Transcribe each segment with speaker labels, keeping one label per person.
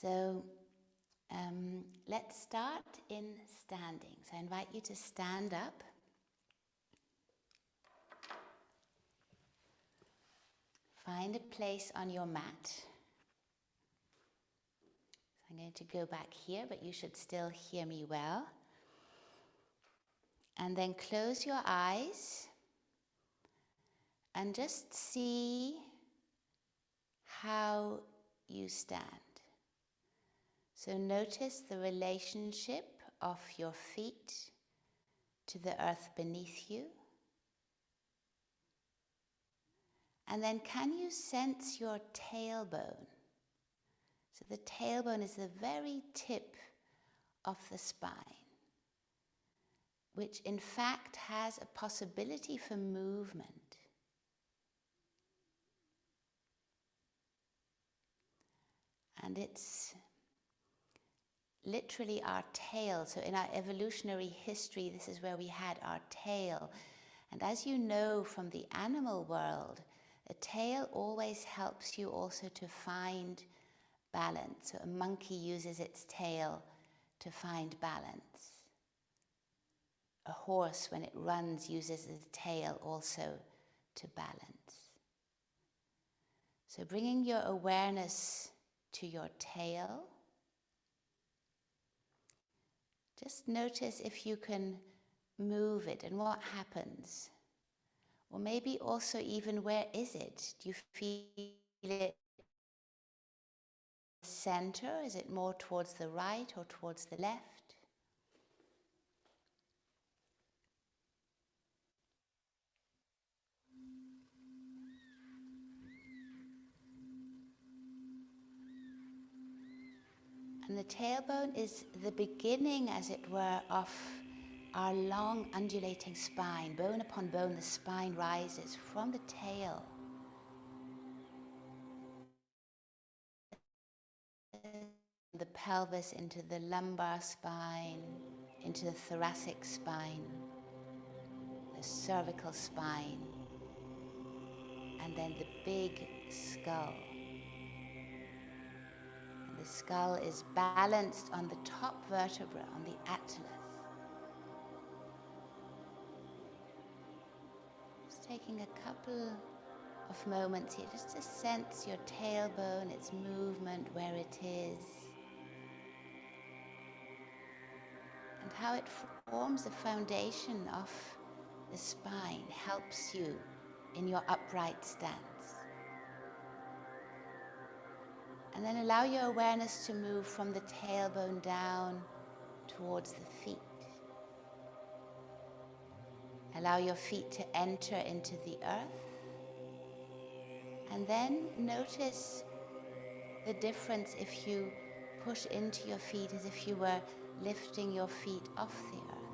Speaker 1: So let's start in standing. So I invite you to stand up. Find a place on your mat. So I'm going to go back here, but you should still hear me well. And then close your eyes and just see how you stand. So notice the relationship of your feet to the earth beneath you. And then can you sense your tailbone? So the tailbone is the very tip of the spine, which in fact has a possibility for movement. And it's literally our tail. So in our evolutionary history, this is where we had our tail. And as you know from the animal world, a tail always helps you also to find balance. So a monkey uses its tail to find balance. A horse, when it runs, uses its tail also to balance. So bringing your awareness to your tail. Just notice if you can move it and what happens. Or maybe also even where is it? Do you feel it in the center? Is it more towards the right or towards the left? And the tailbone is the beginning, as it were, of our long undulating spine. Bone upon bone, the spine rises from the tail. The pelvis into the lumbar spine, into the thoracic spine, the cervical spine, and then the big skull. And the skull is balanced on the top vertebra, on the atlas. Just taking a couple of moments here just to sense your tailbone, its movement, where it is, and how it forms the foundation of the spine, helps you in your upright stance. And then allow your awareness to move from the tailbone down towards the feet. Allow your feet to enter into the earth. And then notice the difference if you push into your feet as if you were lifting your feet off the earth.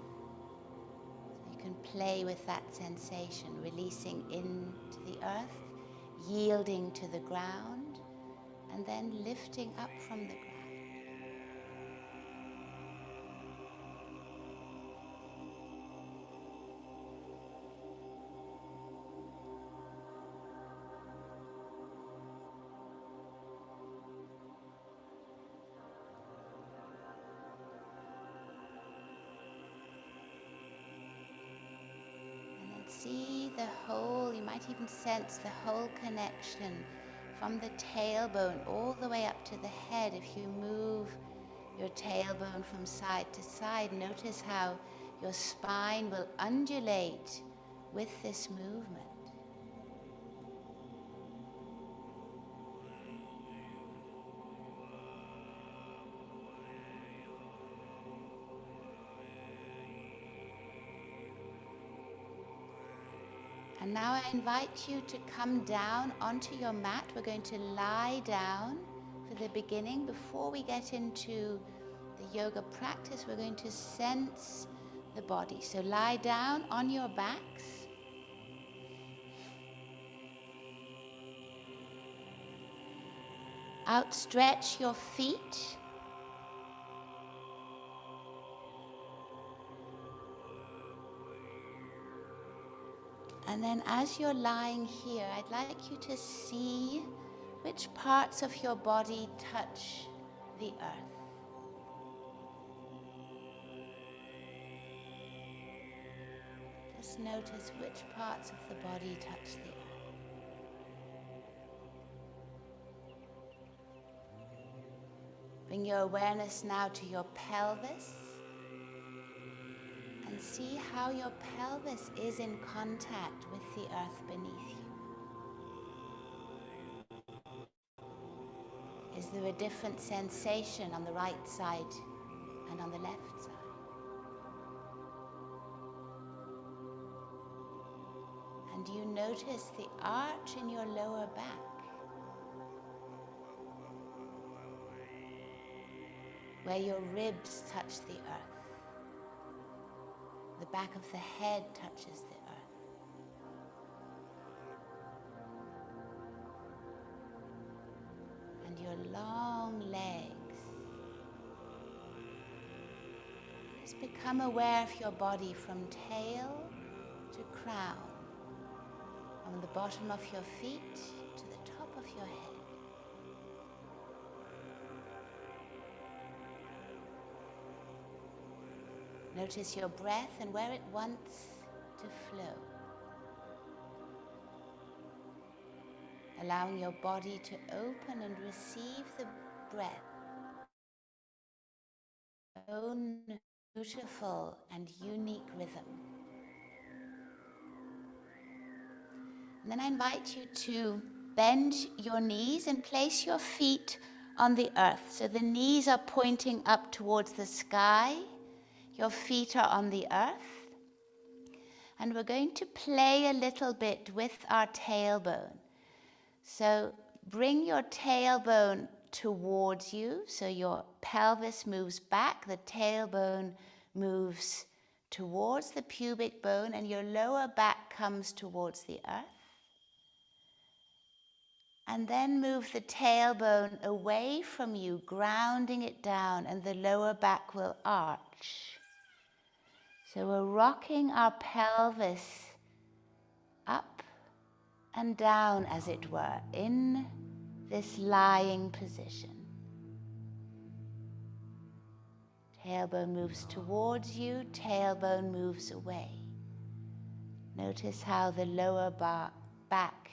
Speaker 1: So you can play with that sensation, releasing into the earth, yielding to the ground, and then lifting up from the ground. See the whole, you might even sense the whole connection from the tailbone all the way up to the head. If you move your tailbone from side to side, notice how your spine will undulate with this movement. And now I invite you to come down onto your mat. We're going to lie down for the beginning. Before we get into the yoga practice, we're going to sense the body. So lie down on your backs. Outstretch your feet. And then as you're lying here, I'd like you to see which parts of your body touch the earth. Just notice which parts of the body touch the earth. Bring your awareness now to your pelvis and see how your pelvis is in contact with the earth beneath you. Is there a different sensation on the right side and on the left side? And do you notice the arch in your lower back? Where your ribs touch the earth. The back of the head touches the earth. And your long legs. Just become aware of your body from tail to crown. From the bottom of your feet to the top of your head. Notice your breath and where it wants to flow. Allowing your body to open and receive the breath. Own beautiful and unique rhythm. And then I invite you to bend your knees and place your feet on the earth. So the knees are pointing up towards the sky. Your feet are on the earth. And we're going to play a little bit with our tailbone. So bring your tailbone towards you. So your pelvis moves back, the tailbone moves towards the pubic bone, and your lower back comes towards the earth. And then move the tailbone away from you, grounding it down, and the lower back will arch. So we're rocking our pelvis up and down, as it were, in this lying position. Tailbone moves towards you, tailbone moves away. Notice how the lower back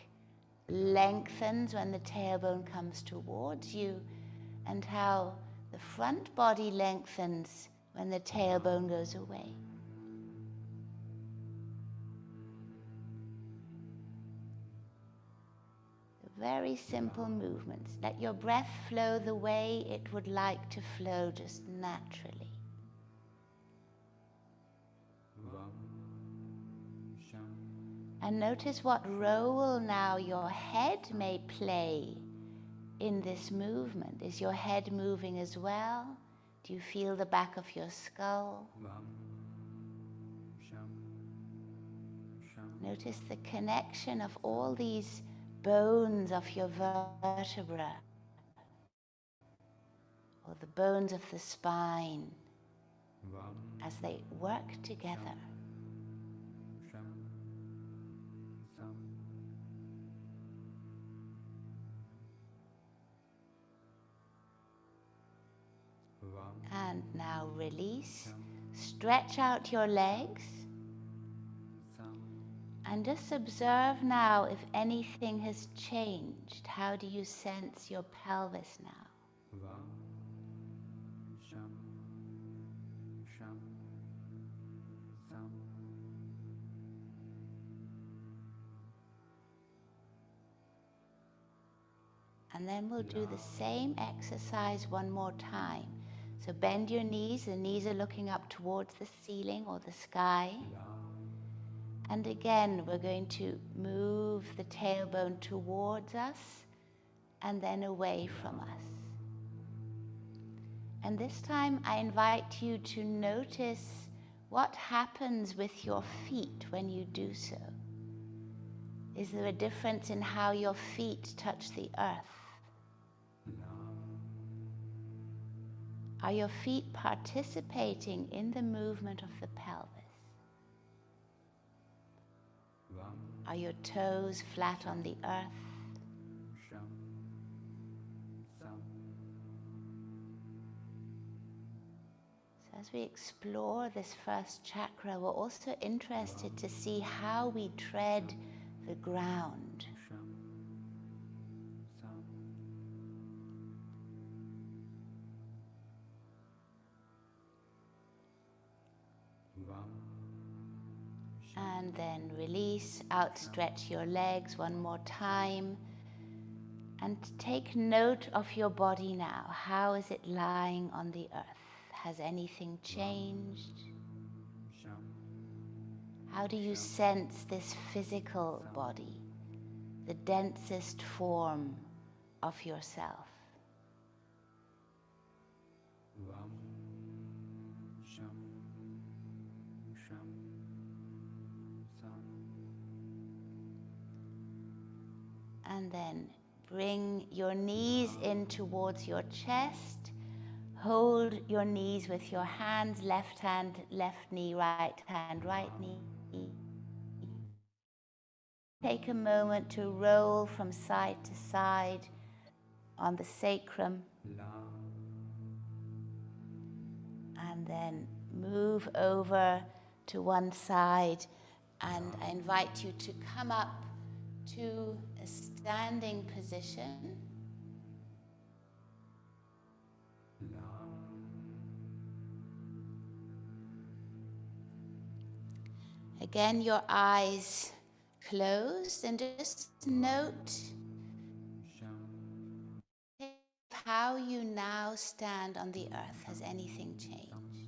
Speaker 1: lengthens when the tailbone comes towards you, and how the front body lengthens when the tailbone goes away. Very simple movements. Let your breath flow the way it would like to flow, just naturally. And notice what role now your head may play in this movement. Is your head moving as well? Do you feel the back of your skull? Notice the connection of all these bones of your vertebra, or the bones of the spine, as they work together. And now release, stretch out your legs, and just observe now if anything has changed. How do you sense your pelvis now? And then we'll do the same exercise one more time. So bend your knees, the knees are looking up towards the ceiling or the sky. And again, we're going to move the tailbone towards us and then away from us. And this time I invite you to notice what happens with your feet when you do so. Is there a difference in how your feet touch the earth? Are your feet participating in the movement of the pelvis? Are your toes flat on the earth? As we explore this first chakra, we're also interested to see how we tread the ground. And then release, outstretch your legs one more time. And take note of your body now. How is it lying on the earth? Has anything changed? How do you sense this physical body, the densest form of yourself? And then bring your knees in towards your chest. Hold your knees with your hands, left knee, right hand, right knee. Take a moment to roll from side to side on the sacrum. And then move over to one side. And I invite you to come up to a standing position. Again, your eyes closed, and just note how you now stand on the earth. Has anything changed?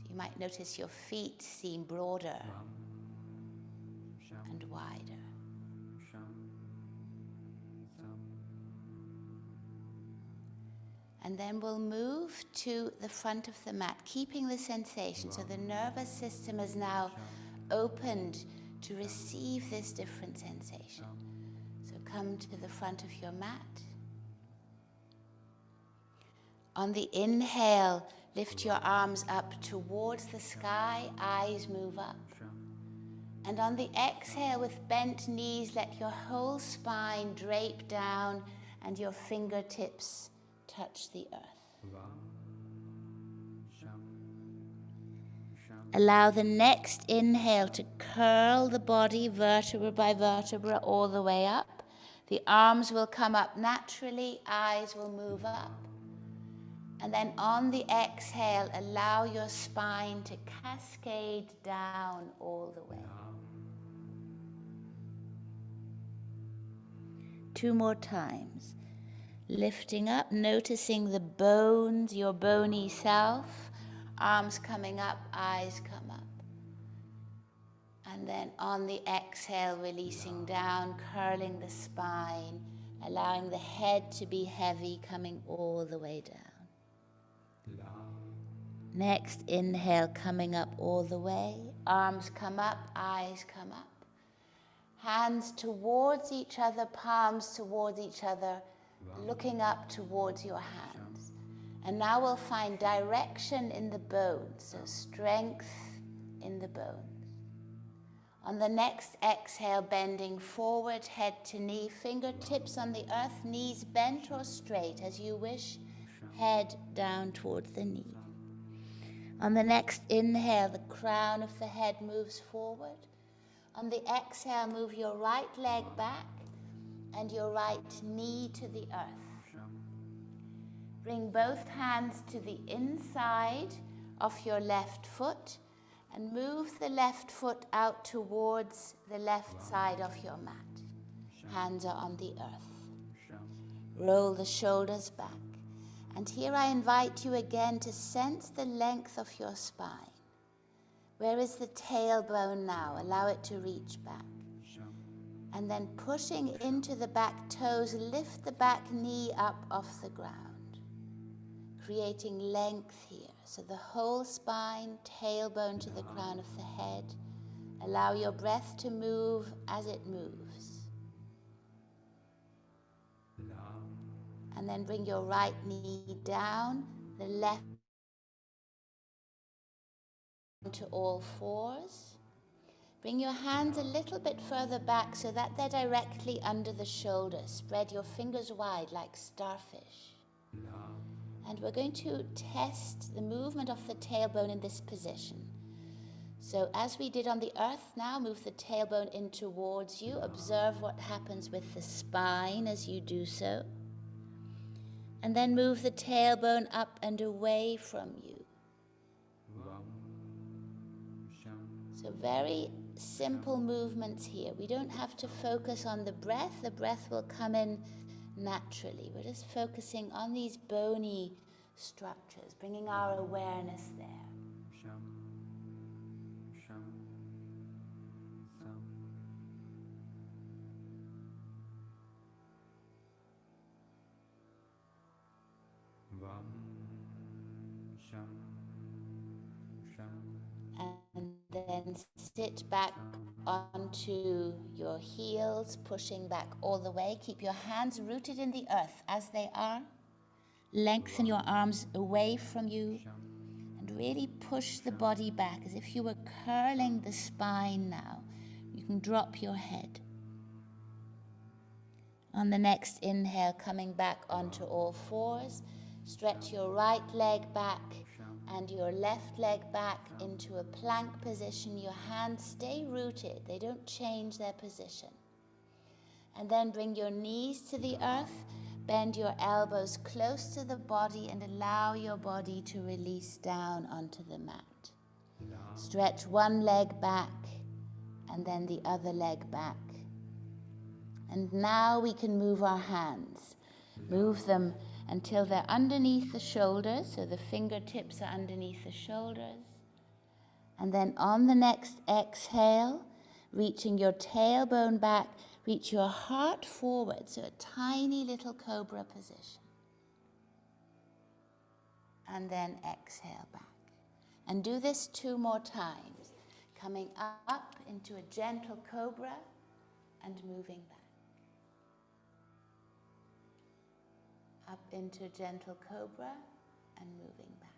Speaker 1: So you might notice your feet seem broader and wider. And then we'll move to the front of the mat, keeping the sensation. So the nervous system is now opened to receive this different sensation. So come to the front of your mat. On the inhale, lift your arms up towards the sky, eyes move up. And on the exhale, with bent knees, let your whole spine drape down and your fingertips touch the earth. Allow the next inhale to curl the body vertebra by vertebra all the way up. The arms will come up naturally, eyes will move up. And then on the exhale, allow your spine to cascade down all the way. 2 more times. Lifting up, noticing the bones, your bony self. Arms coming up, eyes come up. And then on the exhale, releasing down, curling the spine, allowing the head to be heavy, coming all the way down. Next inhale, coming up all the way. Arms come up, eyes come up. Hands towards each other, palms towards each other, looking up towards your hands. And now we'll find direction in the bones, so strength in the bones. On the next exhale, bending forward, head to knee, fingertips on the earth, knees bent or straight as you wish, head down towards the knee. On the next inhale, the crown of the head moves forward. On the exhale, move your right leg back and your right knee to the earth. Bring both hands to the inside of your left foot and move the left foot out towards the left side of your mat. Hands are on the earth. Roll the shoulders back. And here I invite you again to sense the length of your spine. Where is the tailbone now? Allow it to reach back. And then pushing into the back toes, lift the back knee up off the ground, creating length here. So the whole spine, tailbone to the crown of the head. Allow your breath to move as it moves. And then bring your right knee down, the left to all fours. Bring your hands a little bit further back so that they're directly under the shoulders. Spread your fingers wide like starfish. And we're going to test the movement of the tailbone in this position. So as we did on the earth now, move the tailbone in towards you. Observe what happens with the spine as you do so. And then move the tailbone up and away from you. So very simple movements here. We don't have to focus on the breath. The breath will come in naturally. We're just focusing on these bony structures, bringing our awareness there. And then sit back onto your heels, pushing back all the way. Keep your hands rooted in the earth as they are. Lengthen your arms away from you and really push the body back as if you were curling the spine now. You can drop your head. On the next inhale, coming back onto all fours, stretch your right leg back and your left leg back into a plank position. Your hands stay rooted, they don't change their position. And then bring your knees to the earth, bend your elbows close to the body and allow your body to release down onto the mat. Stretch one leg back and then the other leg back. And now we can move our hands. Move them until they're underneath the shoulders, so the fingertips are underneath the shoulders. And then on the next exhale, reaching your tailbone back, reach your heart forward, so a tiny little cobra position. And then exhale back. And do this 2 more times, coming up into a gentle cobra and moving back. Up into a gentle cobra and moving back.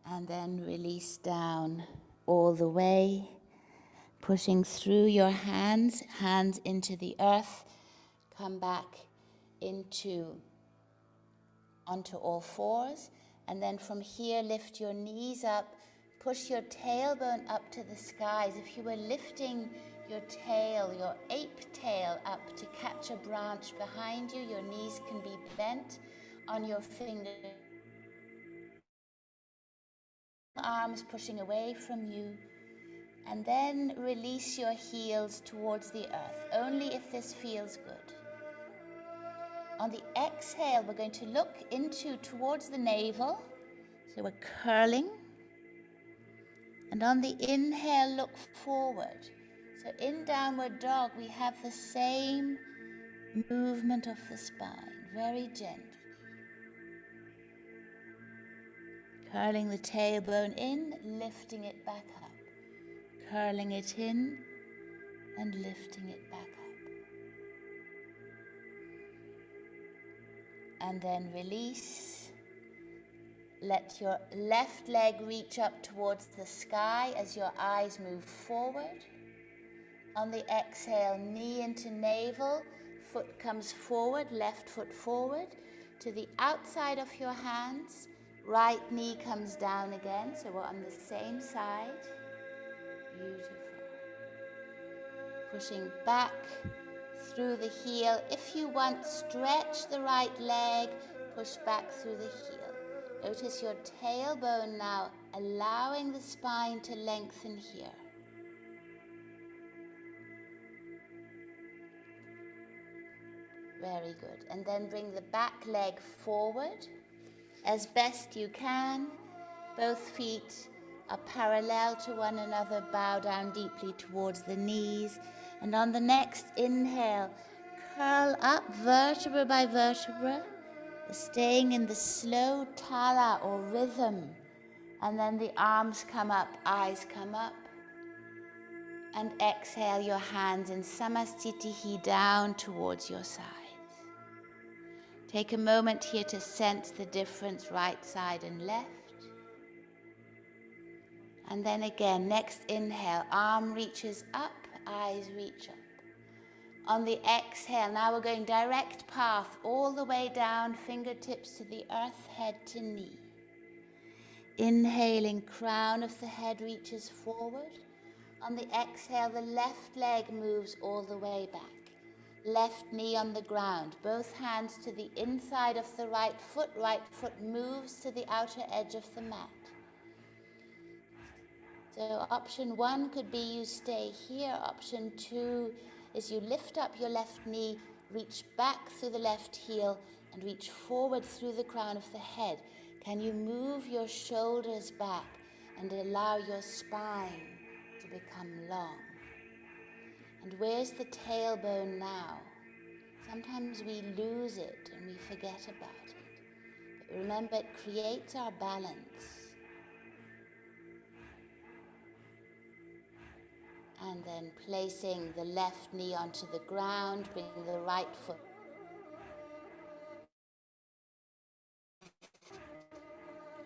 Speaker 1: And then release down all the way, pushing through your hands into the earth. Come back onto all fours, and then from here lift your knees up. Push your tailbone up to the skies. If you were lifting your tail, your ape tail up to catch a branch behind you, your knees can be bent on your fingers. Arms pushing away from you. And then release your heels towards the earth, only if this feels good. On the exhale, we're going to look towards the navel. So we're curling. And on the inhale, look forward. So in downward dog, we have the same movement of the spine, very gentle. Curling the tailbone in, lifting it back up. Curling it in and lifting it back up. And then release. Let your left leg reach up towards the sky as your eyes move forward. On the exhale, knee into navel, foot comes forward, left foot forward. To the outside of your hands, right knee comes down again, so we're on the same side. Beautiful. Pushing back through the heel. If you want, stretch the right leg, push back through the heel. Notice your tailbone now, allowing the spine to lengthen here. Very good. And then bring the back leg forward as best you can. Both feet are parallel to one another. Bow down deeply towards the knees. And on the next inhale, curl up vertebra by vertebra, staying in the slow Tala or rhythm. And then the arms come up, eyes come up. And exhale your hands in Samasthiti down towards your sides. Take a moment here to sense the difference right side and left. And then again, next inhale, arm reaches up, eyes reach up. On the exhale, now we're going direct path all the way down, fingertips to the earth, head to knee. Inhaling, crown of the head reaches forward. On the exhale, the left leg moves all the way back. Left knee on the ground, both hands to the inside of the right foot moves to the outer edge of the mat. So option 1 could be you stay here. Option 2 is you lift up your left knee, reach back through the left heel, and reach forward through the crown of the head. Can you move your shoulders back and allow your spine to become long? And where's the tailbone now? Sometimes we lose it and we forget about it. But remember, it creates our balance. And then placing the left knee onto the ground, bringing the right foot.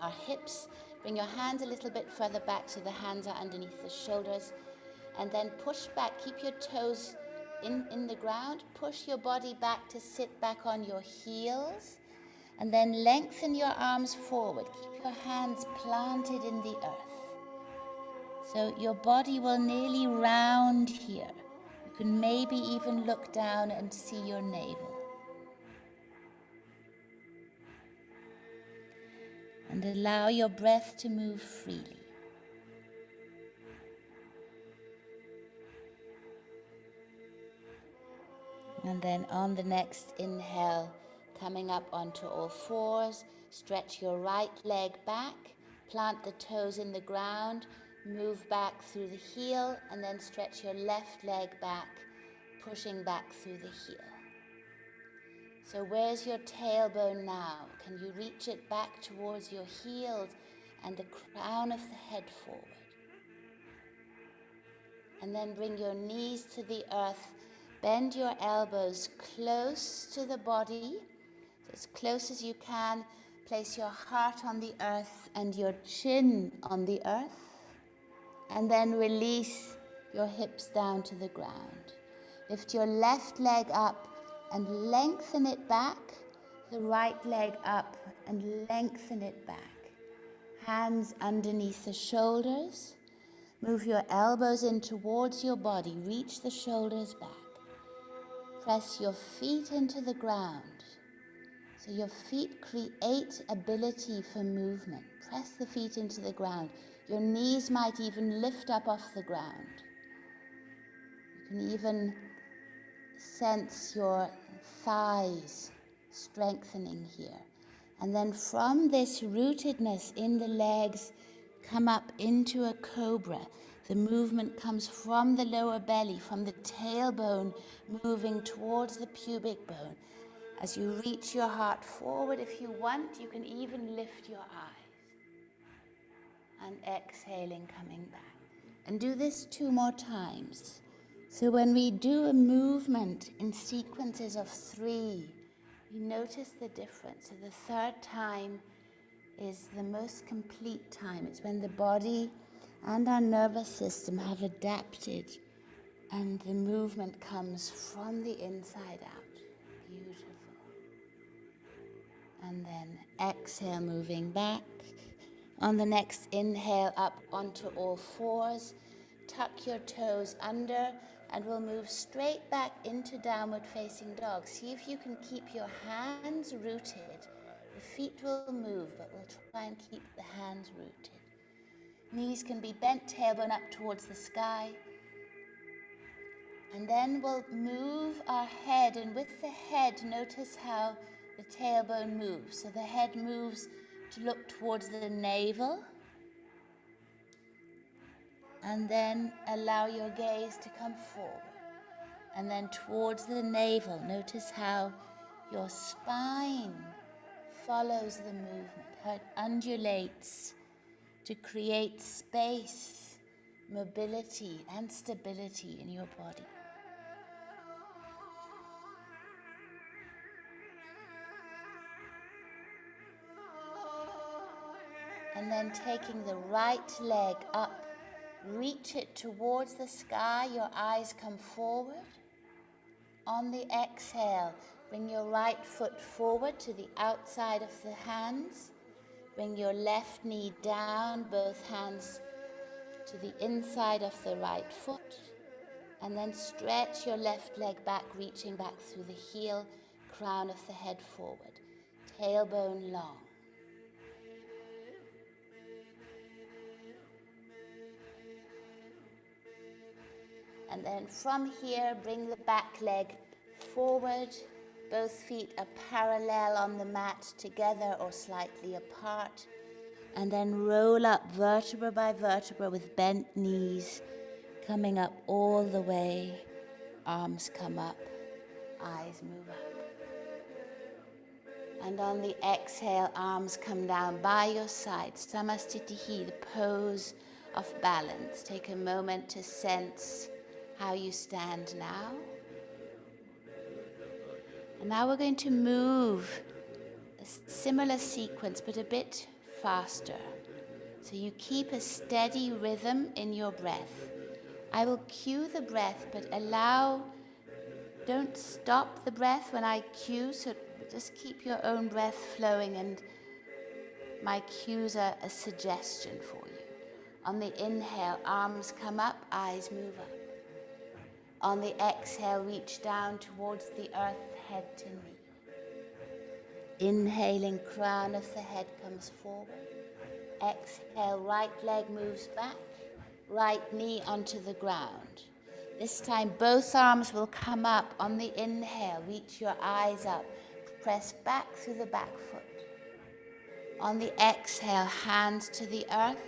Speaker 1: Our hips, bring your hands a little bit further back so the hands are underneath the shoulders. And then push back, keep your toes in the ground. Push your body back to sit back on your heels. And then lengthen your arms forward. Keep your hands planted in the earth. So your body will nearly round here. You can maybe even look down and see your navel. And allow your breath to move freely. And then on the next inhale, coming up onto all fours, stretch your right leg back, plant the toes in the ground, move back through the heel, and then stretch your left leg back, pushing back through the heel. So where's your tailbone now? Can you reach it back towards your heels and the crown of the head forward? And then bring your knees to the earth. Bend your elbows close to the body, so as close as you can. Place your heart on the earth and your chin on the earth. And then release your hips down to the ground. Lift your left leg up and lengthen it back. The right leg up and lengthen it back. Hands underneath the shoulders. Move your elbows in towards your body. Reach the shoulders back. Press your feet into the ground. So your feet create ability for movement. Press the feet into the ground. Your knees might even lift up off the ground. You can even sense your thighs strengthening here. And then from this rootedness in the legs, come up into a cobra. The movement comes from the lower belly, from the tailbone, moving towards the pubic bone. As you reach your heart forward, if you want, you can even lift your eyes. And exhaling, coming back. And do this 2 more times. So when we do a movement in sequences of 3, we notice the difference. So the third time is the most complete time. It's when the body and our nervous system have adapted and the movement comes from the inside out. Beautiful. And then exhale, moving back. On the next inhale, up onto all fours. Tuck your toes under and we'll move straight back into downward facing dog. See if you can keep your hands rooted. The feet will move, but we'll try and keep the hands rooted. Knees can be bent, tailbone up towards the sky. And then we'll move our head, and with the head, notice how the tailbone moves. So the head moves to look towards the navel. And then allow your gaze to come forward. And then towards the navel, notice how your spine follows the movement, how it undulates to create space, mobility, and stability in your body. And then taking the right leg up, reach it towards the sky, your eyes come forward. On the exhale, bring your right foot forward to the outside of the hands. Bring your left knee down, both hands to the inside of the right foot. And then stretch your left leg back, reaching back through the heel, crown of the head forward, tailbone long. And then from here, bring the back leg forward. Both feet are parallel on the mat, together or slightly apart. And then roll up vertebra by vertebra with bent knees, coming up all the way. Arms come up, eyes move up. And on the exhale, arms come down by your side. Samastitihi, the pose of balance. Take a moment to sense how you stand now. And now we're going to move a similar sequence, but a bit faster. So you keep a steady rhythm in your breath. I will cue the breath, but don't stop the breath when I cue, so just keep your own breath flowing, and my cues are a suggestion for you. On the inhale, arms come up, eyes move up. On the exhale, reach down towards the earth, head to knee. Inhaling, crown of the head comes forward. Exhale, right leg moves back, right knee onto the ground. This time, both arms will come up. On the inhale, reach your eyes up, press back through the back foot. On the exhale, hands to the earth.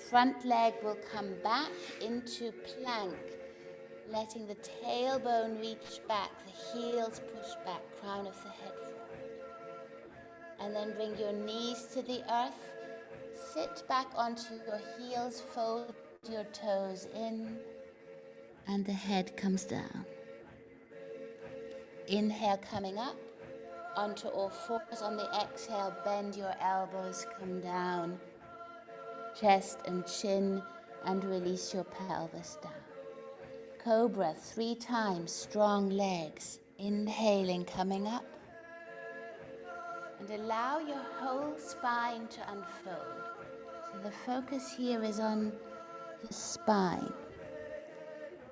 Speaker 1: Front leg will come back into plank, letting the tailbone reach back, the heels push back, crown of the head forward. And then bring your knees to the earth. Sit back onto your heels, fold your toes in, and the head comes down. Inhale, coming up onto all fours. On the exhale, bend your elbows, come down, chest and chin, and release your pelvis down. Cobra 3 times, strong legs. Inhaling, coming up. And allow your whole spine to unfold. So the focus here is on the spine.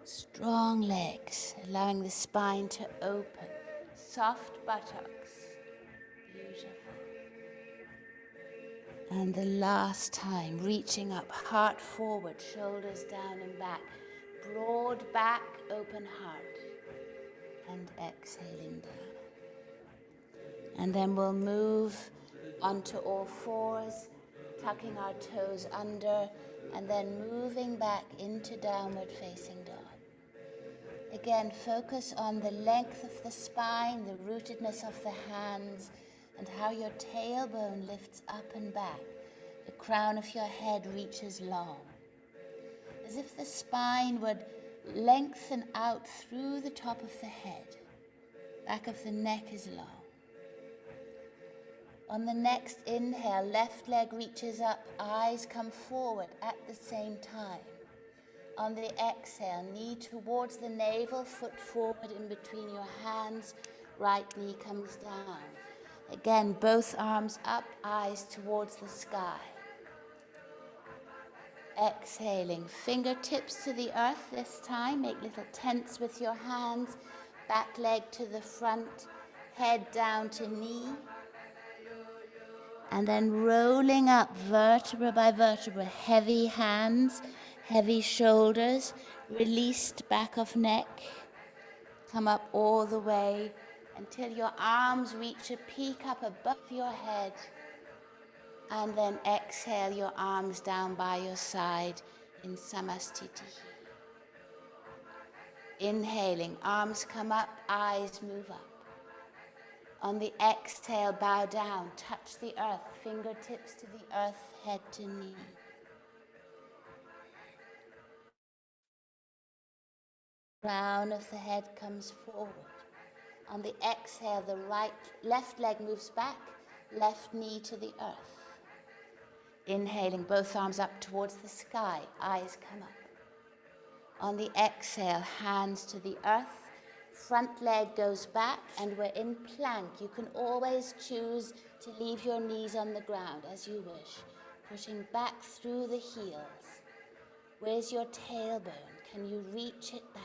Speaker 1: Strong legs, allowing the spine to open. Soft buttocks. Beautiful. And the last time, reaching up, heart forward, shoulders down and back. Broad back, open heart. And exhaling down. And then we'll move onto all fours, tucking our toes under, and then moving back into downward facing dog. Again, focus on the length of the spine, the rootedness of the hands, and how your tailbone lifts up and back. The crown of your head reaches long. As if the spine would lengthen out through the top of the head. Back of the neck is long. On the next inhale, left leg reaches up, eyes come forward at the same time. On the exhale, knee towards the navel, foot forward in between your hands, right knee comes down. Again, both arms up, eyes towards the sky. Exhaling, fingertips to the earth this time. Make little tents with your hands, back leg to the front, head down to knee. And then rolling up vertebra by vertebra, heavy hands, heavy shoulders, released back of neck. Come up all the way until your arms reach a peak up above your head. And then exhale your arms down by your side in Samastitihi. Inhaling, arms come up, eyes move up. On the exhale, bow down, touch the earth, fingertips to the earth, head to knee. Crown of the head comes forward. On the exhale, the left leg moves back, left knee to the earth. Inhaling, both arms up towards the sky, eyes come up. On the exhale, hands to the earth, front leg goes back, and we're in plank. You can always choose to leave your knees on the ground as you wish, pushing back through the heels. Where's your tailbone? Can you reach it back?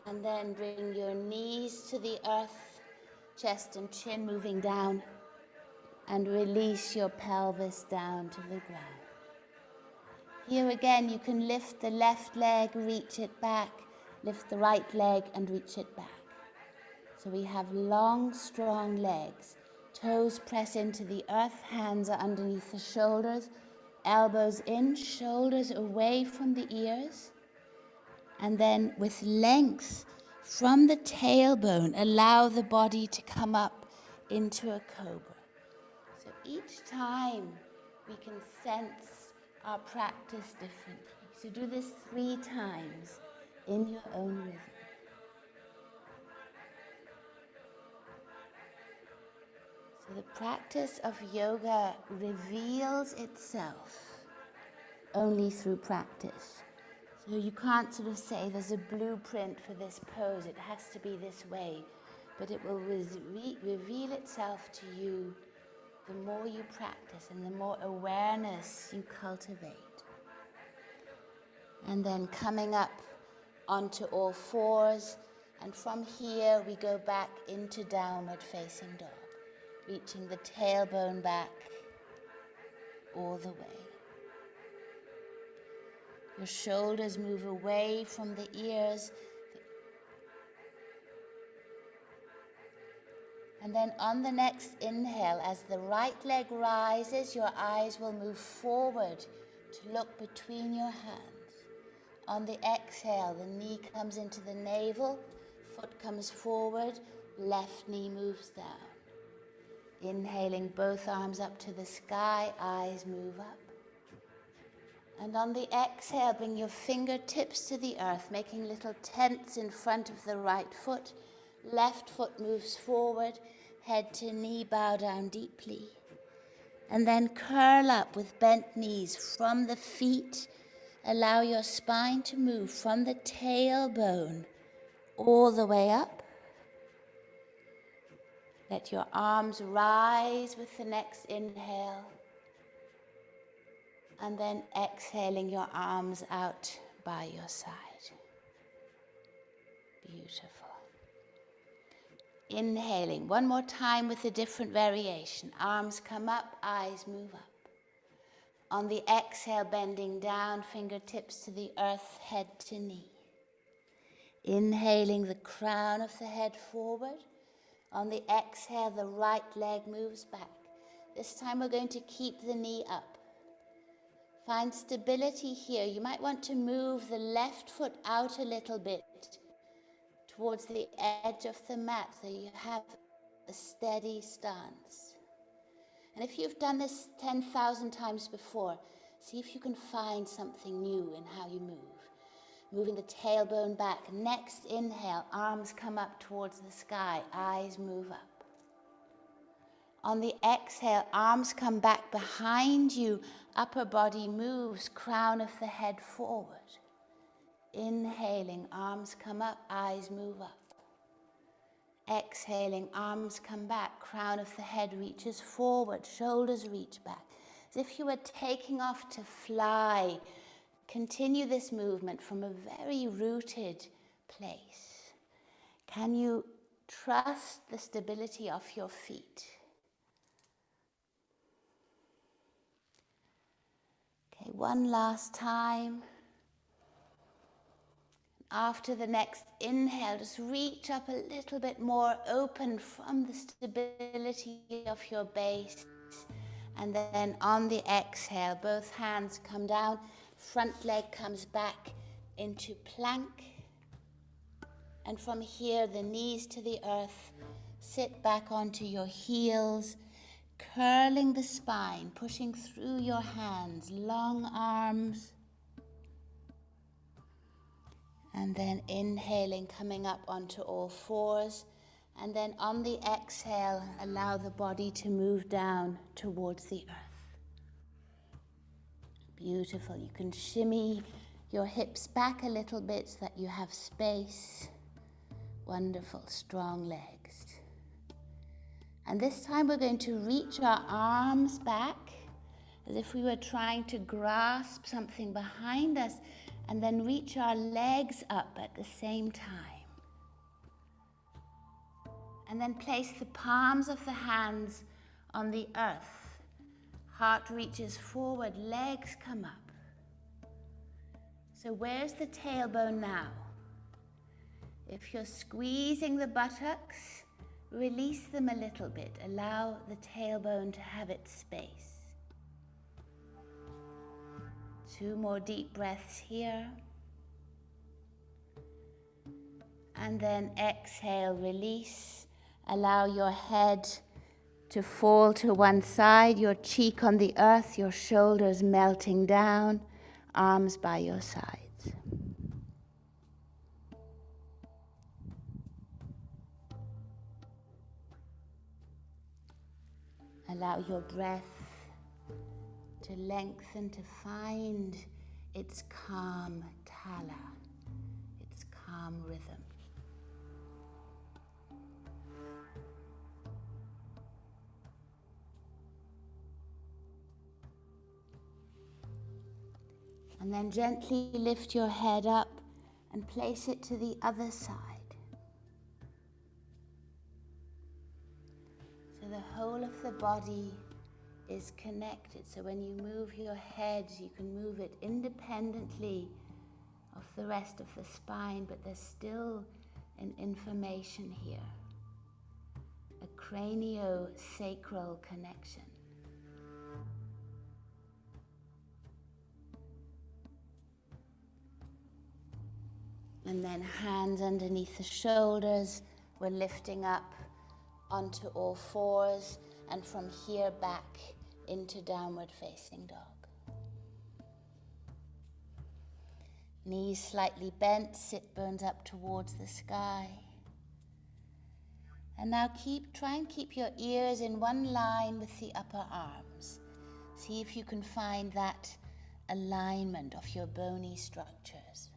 Speaker 1: And then bring your knees to the earth, chest and chin moving down, and release your pelvis down to the ground. Here again, you can lift the left leg, reach it back, lift the right leg and reach it back. So we have long, strong legs. Toes press into the earth, hands are underneath the shoulders, elbows in, shoulders away from the ears. And then with length from the tailbone, allow the body to come up into a cobra. So each time we can sense our practice differently. So do this 3 times in your own rhythm. So the practice of yoga reveals itself only through practice. So you can't sort of say there's a blueprint for this pose, it has to be this way, but it will reveal itself to you the more you practice and the more awareness you cultivate. And then coming up onto all fours, and from here we go back into downward facing dog, reaching the tailbone back all the way. Your shoulders move away from the ears. And then on the next inhale, as the right leg rises, your eyes will move forward to look between your hands. On the exhale, the knee comes into the navel, foot comes forward, left knee moves down. Inhaling, both arms up to the sky, eyes move up. And on the exhale, bring your fingertips to the earth, making little tents in front of the right foot. Left foot moves forward, head to knee, bow down deeply. And then curl up with bent knees from the feet. Allow your spine to move from the tailbone all the way up. Let your arms rise with the next inhale. And then exhaling, your arms out by your side. Beautiful. Inhaling, one more time with a different variation. Arms come up, eyes move up. On the exhale, bending down, fingertips to the earth, head to knee. Inhaling, the crown of the head forward. On the exhale, the right leg moves back. This time we're going to keep the knee up. Find stability here. You might want to move the left foot out a little bit towards the edge of the mat so you have a steady stance. And if you've done this 10,000 times before, see if you can find something new in how you move. Moving the tailbone back. Next inhale, arms come up towards the sky, eyes move up. On the exhale, arms come back behind you, upper body moves, crown of the head forward. Inhaling, arms come up, eyes move up. Exhaling, arms come back, crown of the head reaches forward, shoulders reach back. As if you were taking off to fly. Continue this movement from a very rooted place. Can you trust the stability of your feet? Okay, one last time. After the next inhale, just reach up a little bit more, open from the stability of your base. And then on the exhale, both hands come down, front leg comes back into plank. And from here, the knees to the earth, sit back onto your heels, curling the spine, pushing through your hands, long arms. And then inhaling, coming up onto all fours. And then on the exhale, allow the body to move down towards the earth. Beautiful. You can shimmy your hips back a little bit so that you have space. Wonderful, strong legs. And this time we're going to reach our arms back as if we were trying to grasp something behind us, and then reach our legs up at the same time. And then place the palms of the hands on the earth. Heart reaches forward, legs come up. So where's the tailbone now? If you're squeezing the buttocks, release them a little bit. Allow the tailbone to have its space. 2 more deep breaths here. And then exhale, release. Allow your head to fall to one side, your cheek on the earth, your shoulders melting down, arms by your sides. Allow your breath to lengthen, to find its calm Tala, its calm rhythm. And then gently lift your head up and place it to the other side. So the whole of the body is connected. So when you move your head, you can move it independently of the rest of the spine, but there's still an information here, a craniosacral connection. And then hands underneath the shoulders, we're lifting up onto all fours, and from here back into downward facing dog. Knees slightly bent, sit bones up towards the sky. And now try and keep your ears in one line with the upper arms. See if you can find that alignment of your bony structures.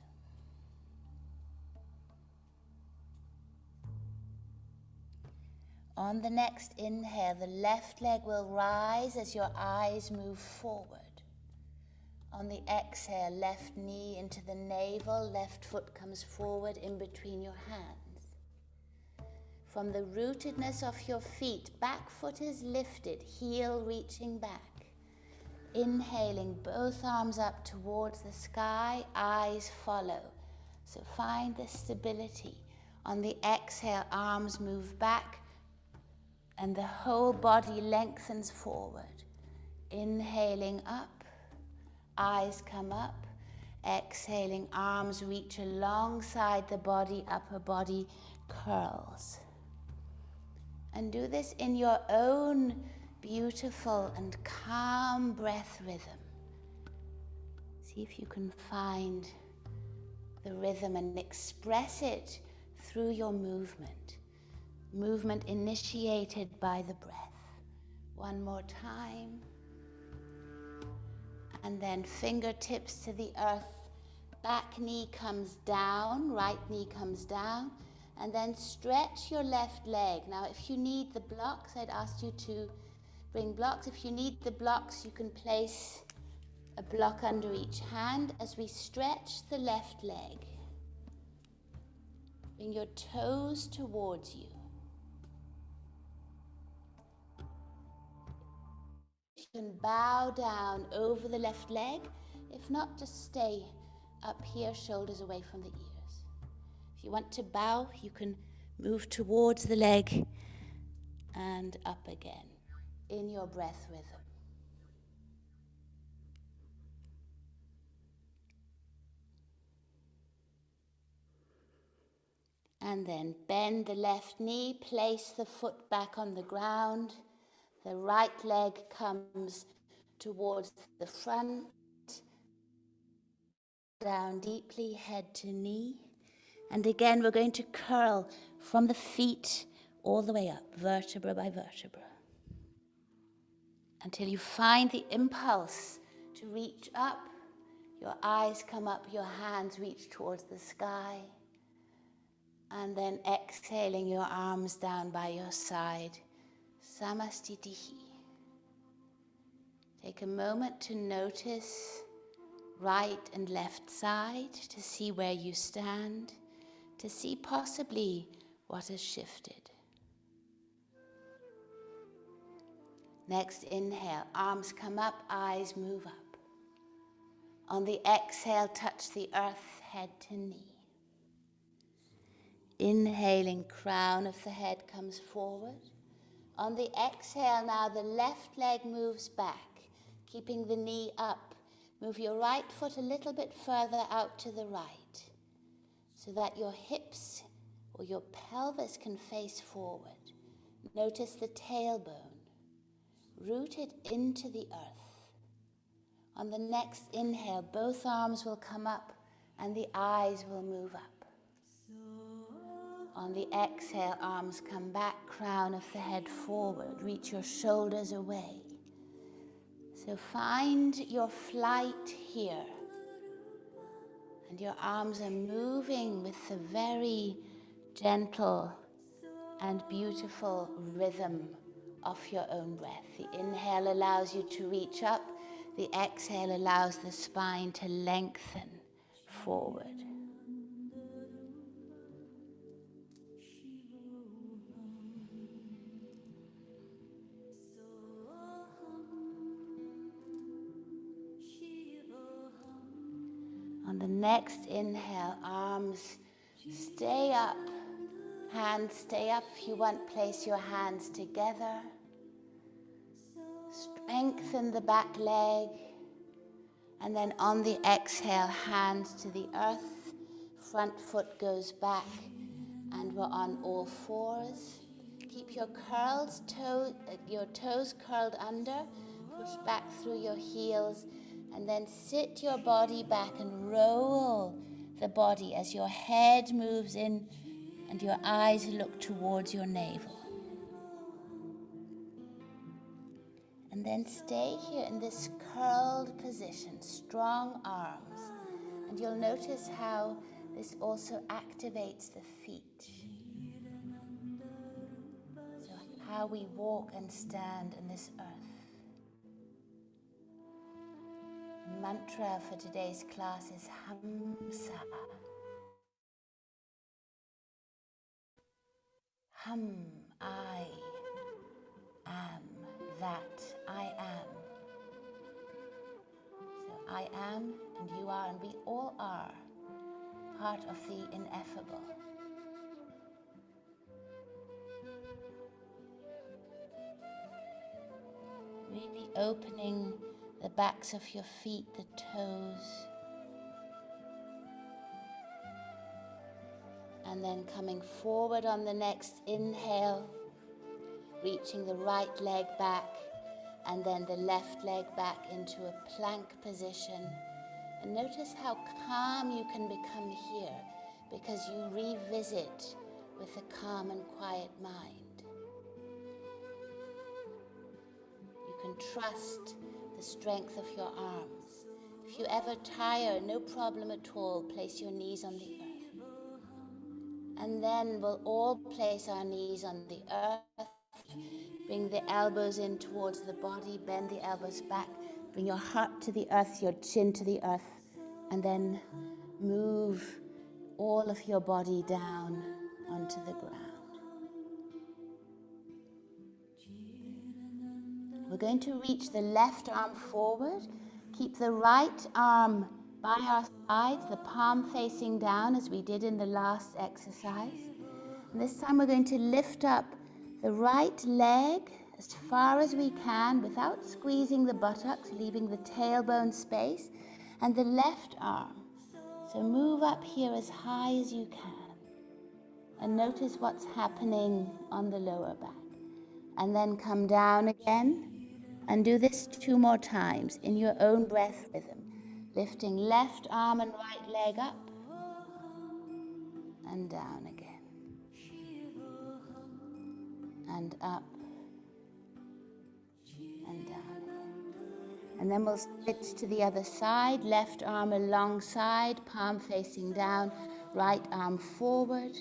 Speaker 1: On the next inhale, the left leg will rise as your eyes move forward. On the exhale, left knee into the navel, left foot comes forward in between your hands. From the rootedness of your feet, back foot is lifted, heel reaching back. Inhaling, both arms up towards the sky, eyes follow. So find the stability. On the exhale, arms move back, and the whole body lengthens forward. Inhaling up, eyes come up. Exhaling, arms reach alongside the body, upper body curls. And do this in your own beautiful and calm breath rhythm. See if you can find the rhythm and express it through your movement. Movement initiated by the breath. One more time. And then fingertips to the earth. Back knee comes down, right knee comes down. And then stretch your left leg. Now, if you need the blocks, I'd ask you to bring blocks. If you need the blocks, you can place a block under each hand as we stretch the left leg. Bring your toes towards you. You can bow down over the left leg. If not, just stay up here, shoulders away from the ears. If you want to bow, you can move towards the leg and up again in your breath rhythm. And then bend the left knee, place the foot back on the ground. The right leg comes towards the front. Down deeply, head to knee. And again, we're going to curl from the feet all the way up, vertebra by vertebra, until you find the impulse to reach up. Your eyes come up, your hands reach towards the sky, and then exhaling your arms down by your side, samastitihi. Take a moment to notice right and left side, to see where you stand, to see possibly what has shifted. Next inhale, arms come up, eyes move up. On the exhale, touch the earth, head to knee. Inhaling, crown of the head comes forward. On the exhale now, the left leg moves back, keeping the knee up. Move your right foot a little bit further out to the right, so that your hips or your pelvis can face forward. Notice the tailbone, rooted into the earth. On the next inhale, both arms will come up and the eyes will move up. On the exhale, arms come back, crown of the head forward, reach your shoulders away. So find your flight here. And your arms are moving with a very gentle and beautiful rhythm of your own breath. The inhale allows you to reach up. The exhale allows the spine to lengthen forward. On the next inhale, arms stay up, hands stay up. If you want, place your hands together. Strengthen the back leg. And then on the exhale, hands to the earth. Front foot goes back and we're on all fours. Keep your your toes curled under. Push back through your heels. And then sit your body back and roll the body as your head moves in and your eyes look towards your navel. And then stay here in this curled position, strong arms. And you'll notice how this also activates the feet. So how we walk and stand in this earth. Mantra for today's class is Hamsa. Hum, I am that I am. So I am and you are and we all are part of the ineffable. Really opening the backs of your feet, the toes. And then coming forward on the next inhale, reaching the right leg back and then the left leg back into a plank position. And notice how calm you can become here because you revisit with a calm and quiet mind. You can trust the strength of your arms. If you ever tire, no problem at all, place your knees on the earth. And then we'll all place our knees on the earth. Bring the elbows in towards the body, bend the elbows back. Bring your heart to the earth, your chin to the earth. And then move all of your body down onto the ground. We're going to reach the left arm forward. Keep the right arm by our sides, the palm facing down as we did in the last exercise. And this time we're going to lift up the right leg as far as we can without squeezing the buttocks, leaving the tailbone space, and the left arm. So move up here as high as you can. And notice what's happening on the lower back. And then come down again. And do this 2 more times in your own breath rhythm. Lifting left arm and right leg up and down again. and up and down. And then we'll switch to the other side, left arm alongside, palm facing down, right arm forward.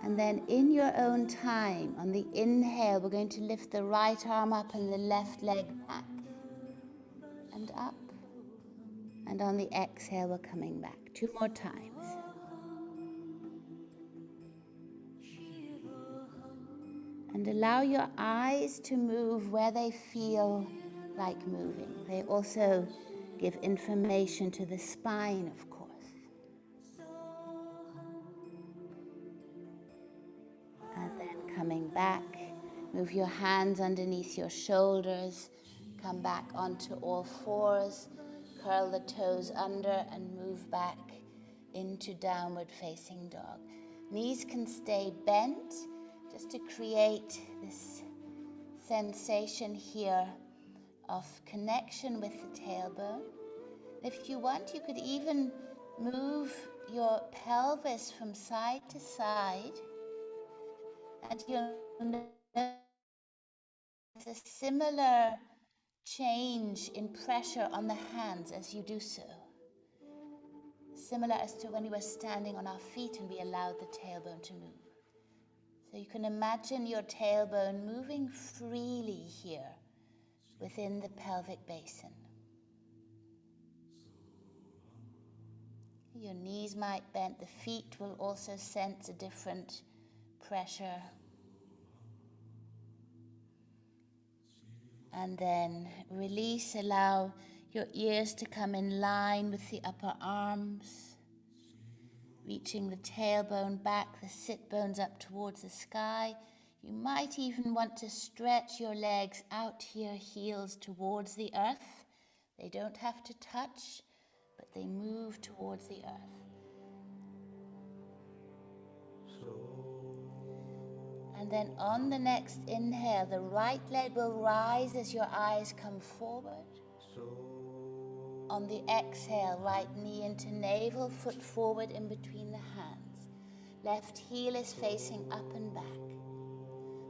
Speaker 1: And then in your own time, on the inhale, we're going to lift the right arm up and the left leg back and up. And on the exhale, we're coming back. 2 more times. And allow your eyes to move where they feel like moving. They also give information to the spine, of course. And then coming back, move your hands underneath your shoulders, come back onto all fours, curl the toes under and move back into downward facing dog. Knees can stay bent just to create this sensation here of connection with the tailbone. If you want, you could even move your pelvis from side to side, and you'll notice a similar change in pressure on the hands as you do so. Similar as to when we were standing on our feet and we allowed the tailbone to move. So you can imagine your tailbone moving freely here within the pelvic basin. Your knees might bend, the feet will also sense a different pressure. And then release, allow your ears to come in line with the upper arms, reaching the tailbone back, the sit bones up towards the sky. You might even want to stretch your legs out here, heels towards the earth. They don't have to touch, but they move towards the earth. And then on the next inhale, the right leg will rise as your eyes come forward. On the exhale, right knee into navel, foot forward in between the hands. Left heel is facing up and back.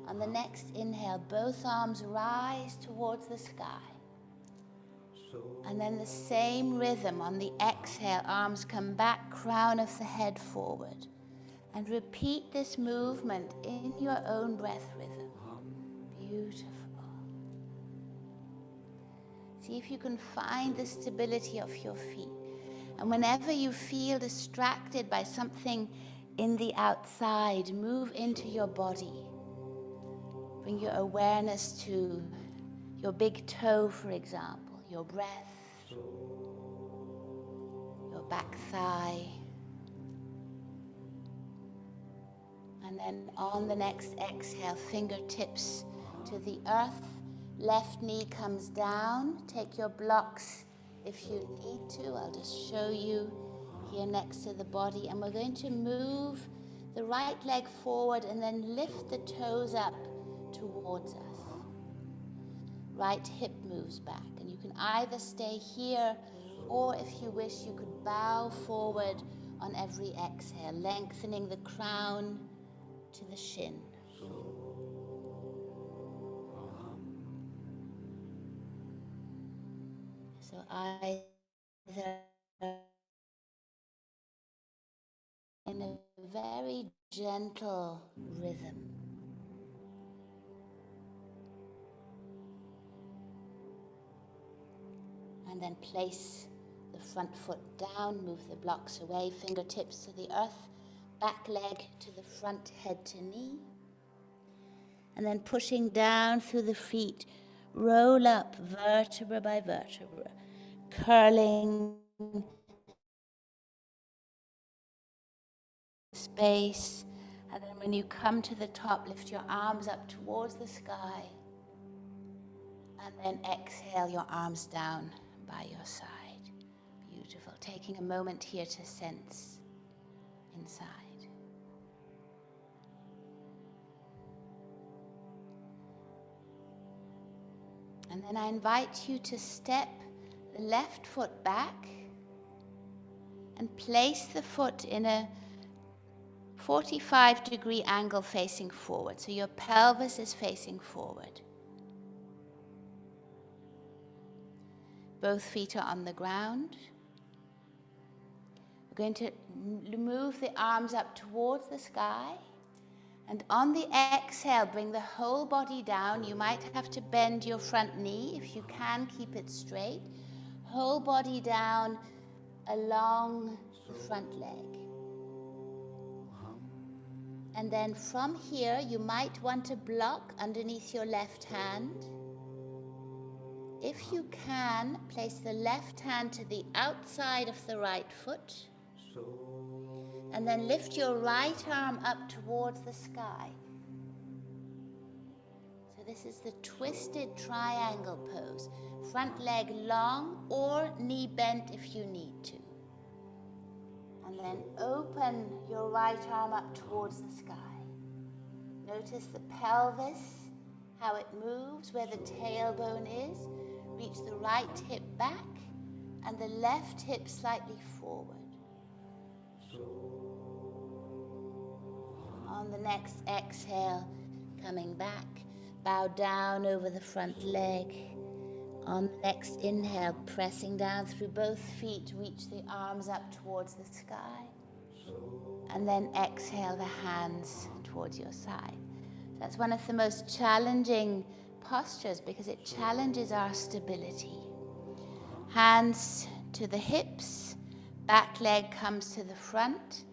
Speaker 1: On the next inhale, both arms rise towards the sky. And then the same rhythm on the exhale, arms come back, crown of the head forward. And repeat this movement in your own breath rhythm. Beautiful. See if you can find the stability of your feet. And whenever you feel distracted by something in the outside, move into your body. Bring your awareness to your big toe, for example, your breath, your back thigh. And then on the next exhale, fingertips to the earth. Left knee comes down. Take your blocks if you need to. I'll just show you here next to the body. And we're going to move the right leg forward and then lift the toes up towards us. Right hip moves back. And you can either stay here, or if you wish, you could bow forward on every exhale, lengthening the crown to the shin. So either in a very gentle rhythm. And then place the front foot down, move the blocks away, fingertips to the earth, back leg to the front, head to knee. And then pushing down through the feet, roll up vertebra by vertebra, curling space. And then when you come to the top, lift your arms up towards the sky. And then exhale your arms down by your side. Beautiful. Taking a moment here to sense inside. And then I invite you to step the left foot back and place the foot in a 45-degree angle facing forward. So your pelvis is facing forward. Both feet are on the ground. We're going to move the arms up towards the sky. And on the exhale, bring the whole body down. You might have to bend your front knee. If you can, keep it straight. Whole body down along the front leg. And then from here, you might want to block underneath your left hand. If you can, place the left hand to the outside of the right foot. And then lift your right arm up towards the sky. So this is the twisted triangle pose. Front leg long or knee bent if you need to. And then open your right arm up towards the sky. Notice the pelvis, how it moves, where the tailbone is. Reach the right hip back and the left hip slightly forward. On the next exhale, coming back, bow down over the front leg. On the next inhale, pressing down through both feet, reach the arms up towards the sky. And then exhale the hands towards your side. That's one of the most challenging postures because it challenges our stability. Hands to the hips, back leg comes to the front,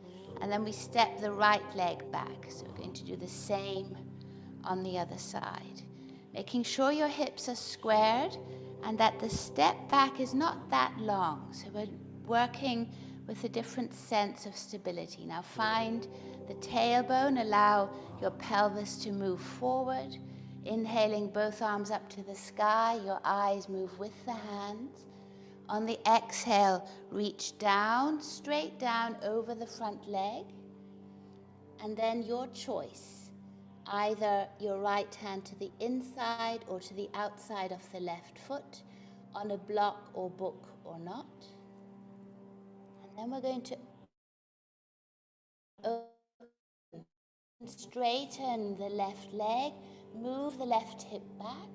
Speaker 1: and then we step the right leg back. So we're going to do the same on the other side. Making sure your hips are squared and that the step back is not that long. So we're working with a different sense of stability. Now find the tailbone, allow your pelvis to move forward. Inhaling both arms up to the sky, your eyes move with the hands. On the exhale, reach down, straight down over the front leg. And then your choice, either your right hand to the inside or to the outside of the left foot, on a block or book or not. And then we're going to straighten the left leg, move the left hip back,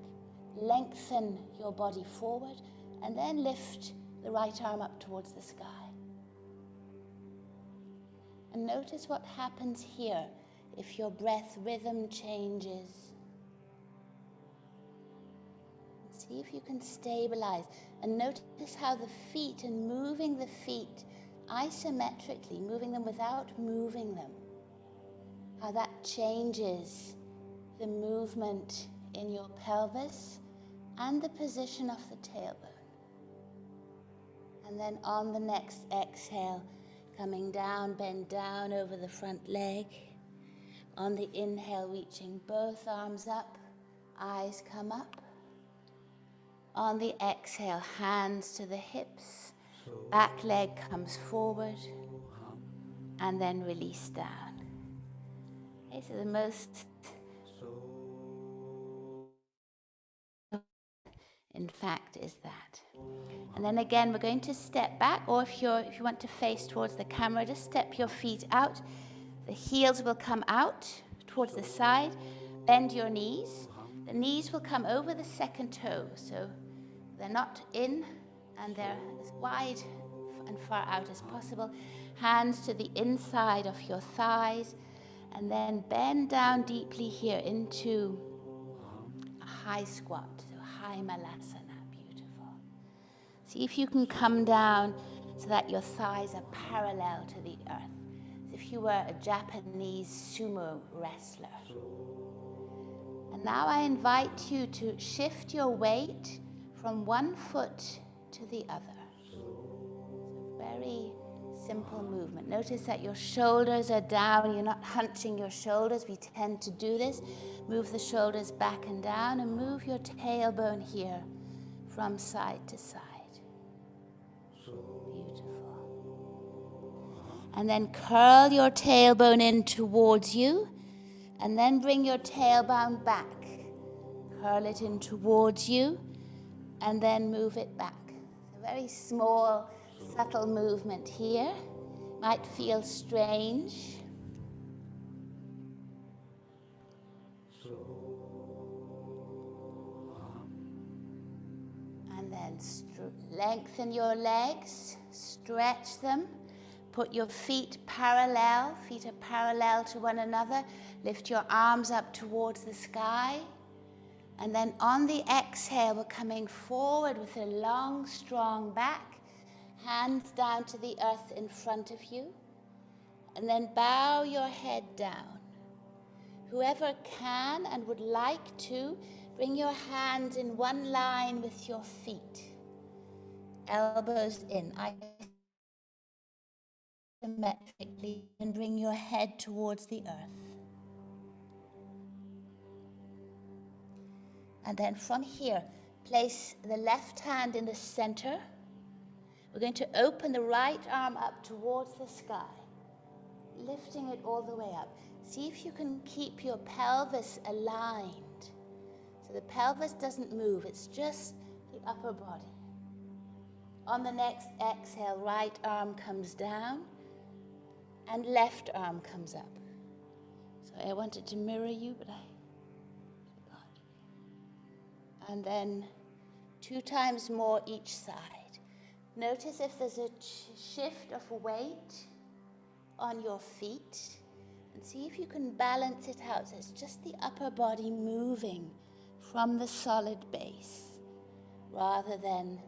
Speaker 1: lengthen your body forward, and then lift the right arm up towards the sky. And notice what happens here if your breath rhythm changes. See if you can stabilize. And notice how the feet, and moving the feet isometrically, moving them without moving them, how that changes the movement in your pelvis and the position of the tailbone. And then on the next exhale, coming down, bend down over the front leg. On the inhale, reaching both arms up, eyes come up. On the exhale, hands to the hips, back leg comes forward, and then release down. Okay, so the most, in fact, is that. And then again, we're going to step back, or if you want to face towards the camera, just step your feet out. The heels will come out towards the side. Bend your knees. The knees will come over the second toe, so they're not in, and they're as wide and far out as possible. Hands to the inside of your thighs, and then bend down deeply here into a high squat, so high malasana. See if you can come down so that your thighs are parallel to the earth, as if you were a Japanese sumo wrestler. And now I invite you to shift your weight from one foot to the other. So very simple movement. Notice that your shoulders are down. You're not hunching your shoulders. We tend to do this. Move the shoulders back and down, and move your tailbone here from side to side. And then curl your tailbone in towards you, and then bring your tailbone back. Curl it in towards you, and then move it back. A very small, subtle movement here. Might feel strange. then lengthen your legs, stretch them. Put your feet parallel, feet are parallel to one another. Lift your arms up towards the sky. And then on the exhale, we're coming forward with a long, strong back. Hands down to the earth in front of you. And then bow your head down. Whoever can and would like to, bring your hands in one line with your feet. Elbows in, isometrically, and bring your head towards the earth. And then from here, place the left hand in the center. We're going to open the right arm up towards the sky, lifting it all the way up. See if you can keep your pelvis aligned. So the pelvis doesn't move, it's just the upper body. On the next exhale, right arm comes down and left arm comes up. So I wanted to mirror you, but I forgot. And then 2 times more each side. Notice if there's a shift of weight on your feet, and see if you can balance it out. So it's just the upper body moving from the solid base rather than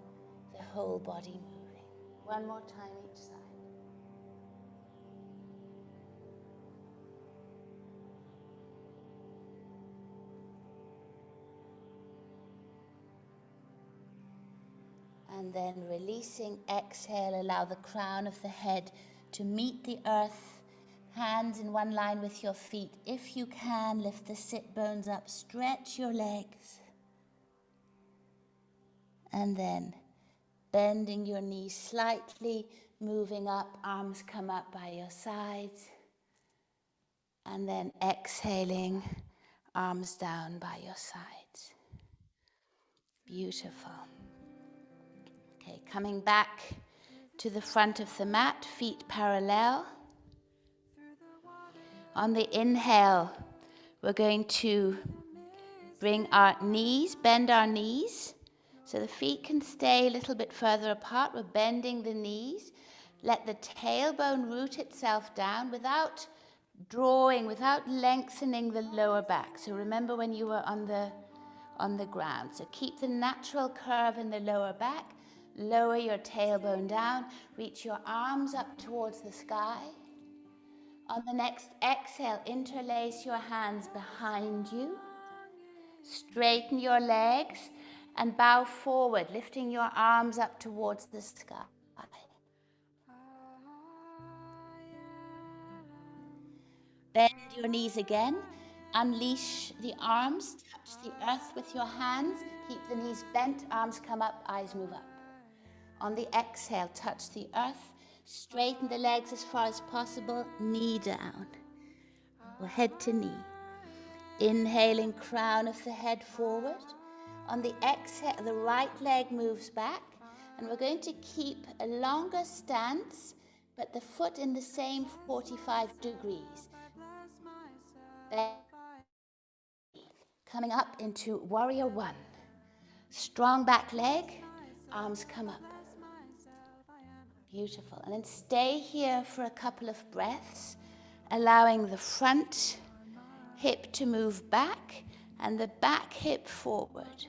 Speaker 1: the whole body moving. 1 more time each side. And then releasing, exhale, allow the crown of the head to meet the earth, hands in one line with your feet. If you can, lift the sit bones up, stretch your legs. And then bending your knees slightly, moving up, arms come up by your sides. And then exhaling, arms down by your sides. Beautiful. Okay, coming back to the front of the mat, feet parallel. On the inhale, we're going to bring our knees, bend our knees, so the feet can stay a little bit further apart. We're bending the knees. Let the tailbone root itself down without drawing, without lengthening the lower back. So remember when you were on the ground. So keep the natural curve in the lower back. Lower your tailbone down. Reach your arms up towards the sky. On the next exhale, interlace your hands behind you. Straighten your legs and bow forward, lifting your arms up towards the sky. Bend your knees again. Unleash the arms. Touch the earth with your hands. Keep the knees bent. Arms come up. Eyes move up. On the exhale, touch the earth. Straighten the legs as far as possible. Knee down. Or head to knee. Inhaling, crown of the head forward. On the exhale, the right leg moves back. And we're going to keep a longer stance, but the foot in the same 45 degrees. Coming up into warrior 1. Strong back leg, arms come up. Beautiful. And then stay here for a couple of breaths, allowing the front hip to move back and the back hip forward.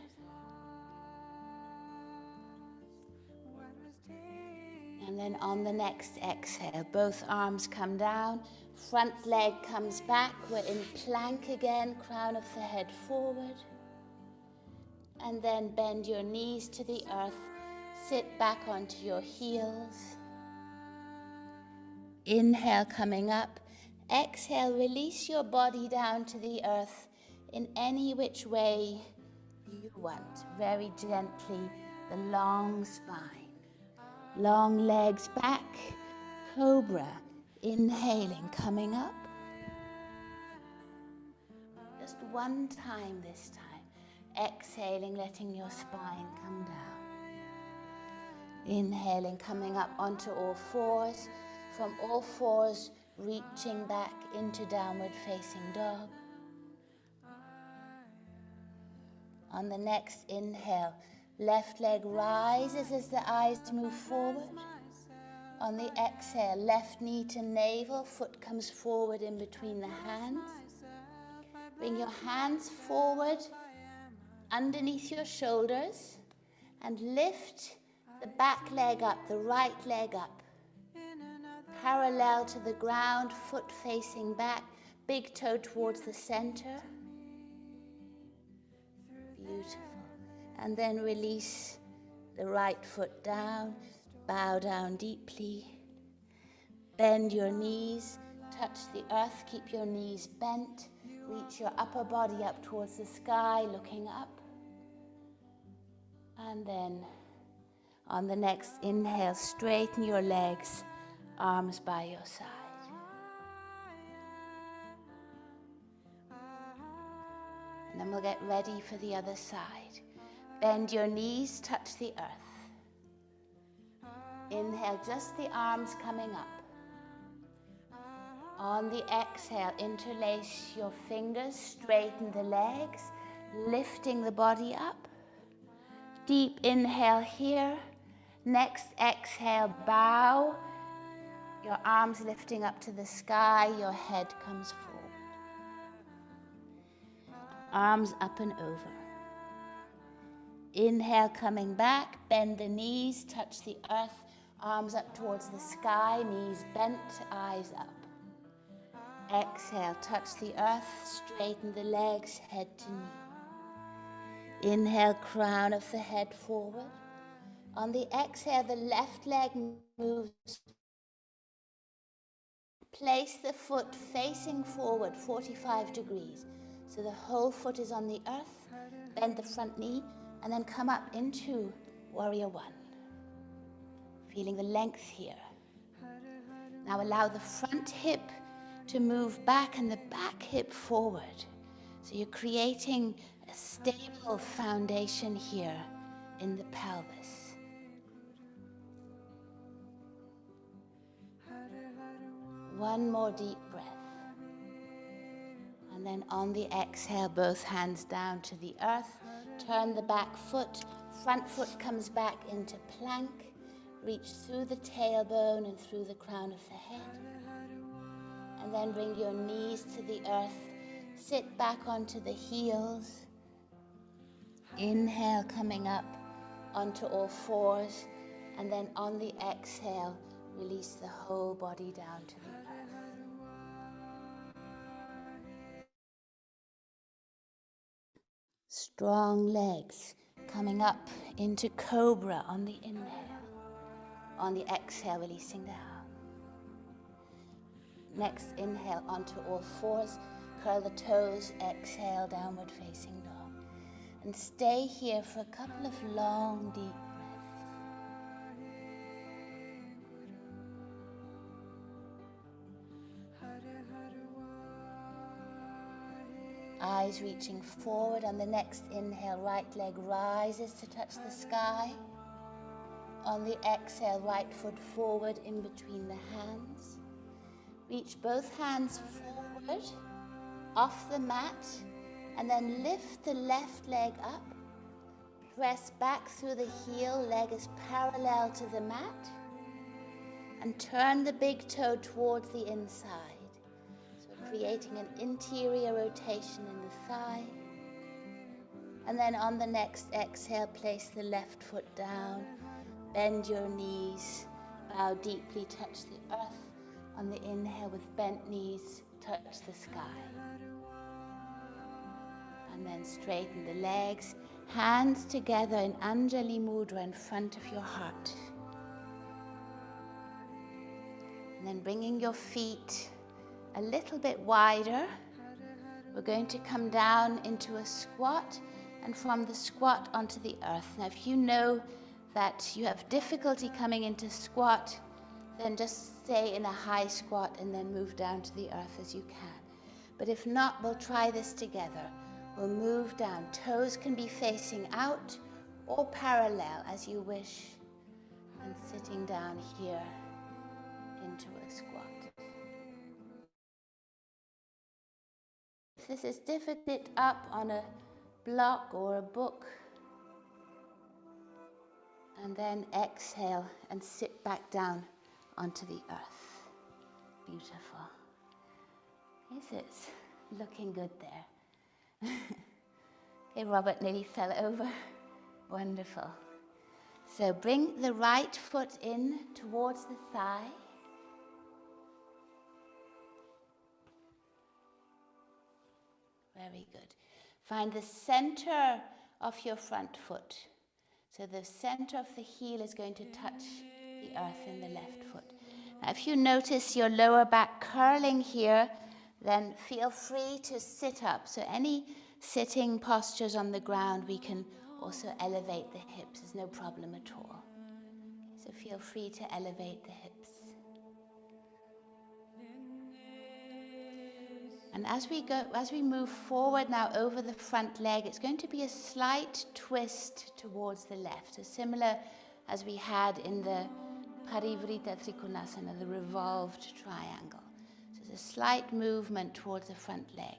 Speaker 1: And then on the next exhale, both arms come down, front leg comes back. We're in plank again, crown of the head forward. And then bend your knees to the earth, sit back onto your heels. Inhale, coming up. Exhale, release your body down to the earth in any which way you want. Very gently, the long spine. Long legs back, cobra. Inhaling, coming up. Just one time this time. Exhaling, letting your spine come down. Inhaling, coming up onto all fours. From all fours, reaching back into downward facing dog. On the next inhale, Left leg rises as the eyes move forward. On the exhale, left knee to navel, foot comes forward in between the hands. Bring your hands forward underneath your shoulders and lift the back leg up, the right leg up. Parallel to the ground, foot facing back, big toe towards the center. Beautiful. And then release the right foot down, bow down deeply. Bend your knees, touch the earth, keep your knees bent. Reach your upper body up towards the sky, looking up. And then on the next inhale, straighten your legs, arms by your side. And then we'll get ready for the other side. Bend your knees, touch the earth. Inhale, just the arms coming up. On the exhale, interlace your fingers, straighten the legs, lifting the body up. Deep inhale here. Next exhale, bow. Your arms lifting up to the sky, your head comes forward. Arms up and over. Inhale, coming back, bend the knees, touch the earth, arms up towards the sky, knees bent, eyes up. Exhale, touch the earth, straighten the legs, head to knee. Inhale, crown of the head forward. On the exhale, the left leg moves. Place the foot facing forward 45 degrees. So the whole foot is on the earth. Bend the front knee and then come up into warrior one. Feeling the length here. Now allow the front hip to move back and the back hip forward. So you're creating a stable foundation here in the pelvis. One more deep breath. And then on the exhale, both hands down to the earth. Turn the back foot. Front foot comes back into plank. Reach through the tailbone and through the crown of the head. And then bring your knees to the earth. Sit back onto the heels. Inhale, coming up onto all fours. And then on the exhale, release the whole body down to the earth. Strong legs coming up into cobra on the inhale. On the exhale, releasing down. Next inhale onto all fours. Curl the toes, exhale, downward facing dog. And stay here for a couple of long, deep breaths. Eyes reaching forward. On the next inhale, right leg rises to touch the sky. On the exhale, right foot forward in between the hands. Reach both hands forward, off the mat, and then lift the left leg up. Press back through the heel, leg is parallel to the mat. And turn the big toe towards the inside. So creating an interior rotation in the thigh. And then on the next exhale, place the left foot down. Bend your knees, bow deeply, touch the earth. On the inhale, with bent knees, touch the sky. And then straighten the legs, hands together in Anjali Mudra in front of your heart. And then bringing your feet a little bit wider, we're going to come down into a squat, and from the squat onto the earth. Now, if you know that you have difficulty coming into squat, then just stay in a high squat and then move down to the earth as you can. But if not, we'll try this together. We'll move down. Toes can be facing out or parallel as you wish. And sitting down here into a squat. If this is difficult, up on a block or a book. And then exhale and sit back down onto the earth. Beautiful. Is it looking good there? Okay, Robert nearly fell over. Wonderful. So bring the right foot in towards the thigh. Very good. Find the center of your front foot. So the center of the heel is going to touch the earth in the left foot. Now if you notice your lower back curling here, then feel free to sit up. So any sitting postures on the ground, we can also elevate the hips. There's no problem at all. So feel free to elevate the hips. And as we move forward now over the front leg, it's going to be a slight twist towards the left, so similar as we had in the Parivrita Trikonasana, the revolved triangle. So it's a slight movement towards the front leg.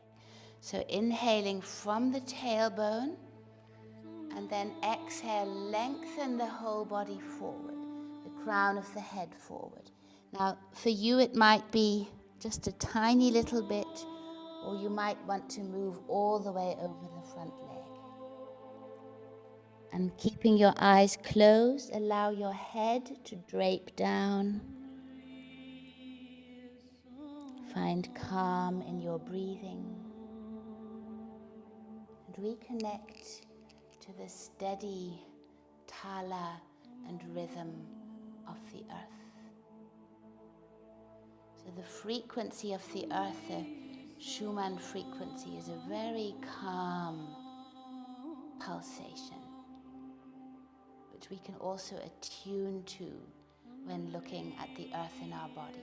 Speaker 1: So inhaling from the tailbone, and then exhale, lengthen the whole body forward, the crown of the head forward. Now, for you it might be just a tiny little bit, or you might want to move all the way over the front leg. And keeping your eyes closed, allow your head to drape down. Find calm in your breathing. And reconnect to the steady Tala and rhythm of the earth. So the frequency of the earth, the Schumann frequency, is a very calm pulsation, which we can also attune to when looking at the earth in our bodies.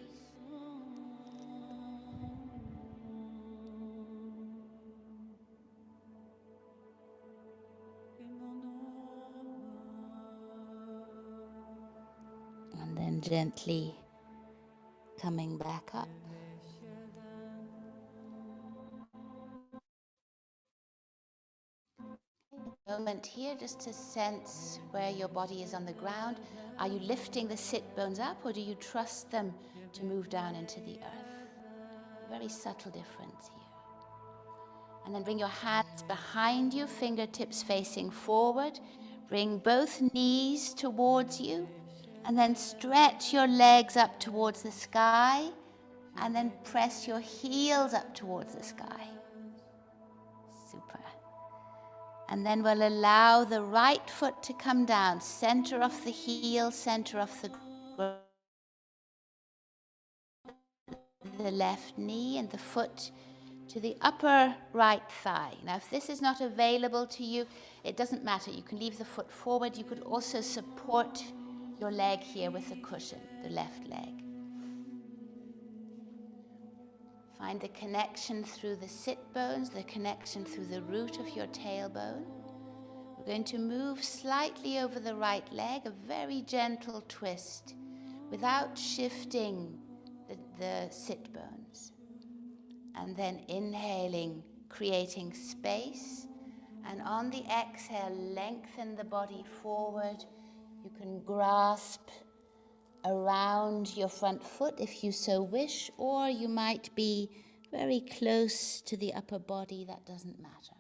Speaker 1: And then gently coming back up. Moment here just to sense where your body is on the ground. Are you lifting the sit bones up, or do you trust them to move down into the earth? Very subtle difference here. And then bring your hands behind you, fingertips facing forward. Bring both knees towards you, and then stretch your legs up towards the sky, and then press your heels up towards the sky. Super. And then we'll allow the right foot to come down, center of the heel, center of the left knee, and the foot to the upper right thigh. Now, if this is not available to you, it doesn't matter. You can leave the foot forward. You could also support your leg here with a cushion, the left leg. Find the connection through the sit bones, the connection through the root of your tailbone. We're going to move slightly over the right leg, a very gentle twist, without shifting the sit bones. And then inhaling, creating space. And on the exhale, lengthen the body forward. You can grasp around your front foot if you so wish, or you might be very close to the upper body. That doesn't matter.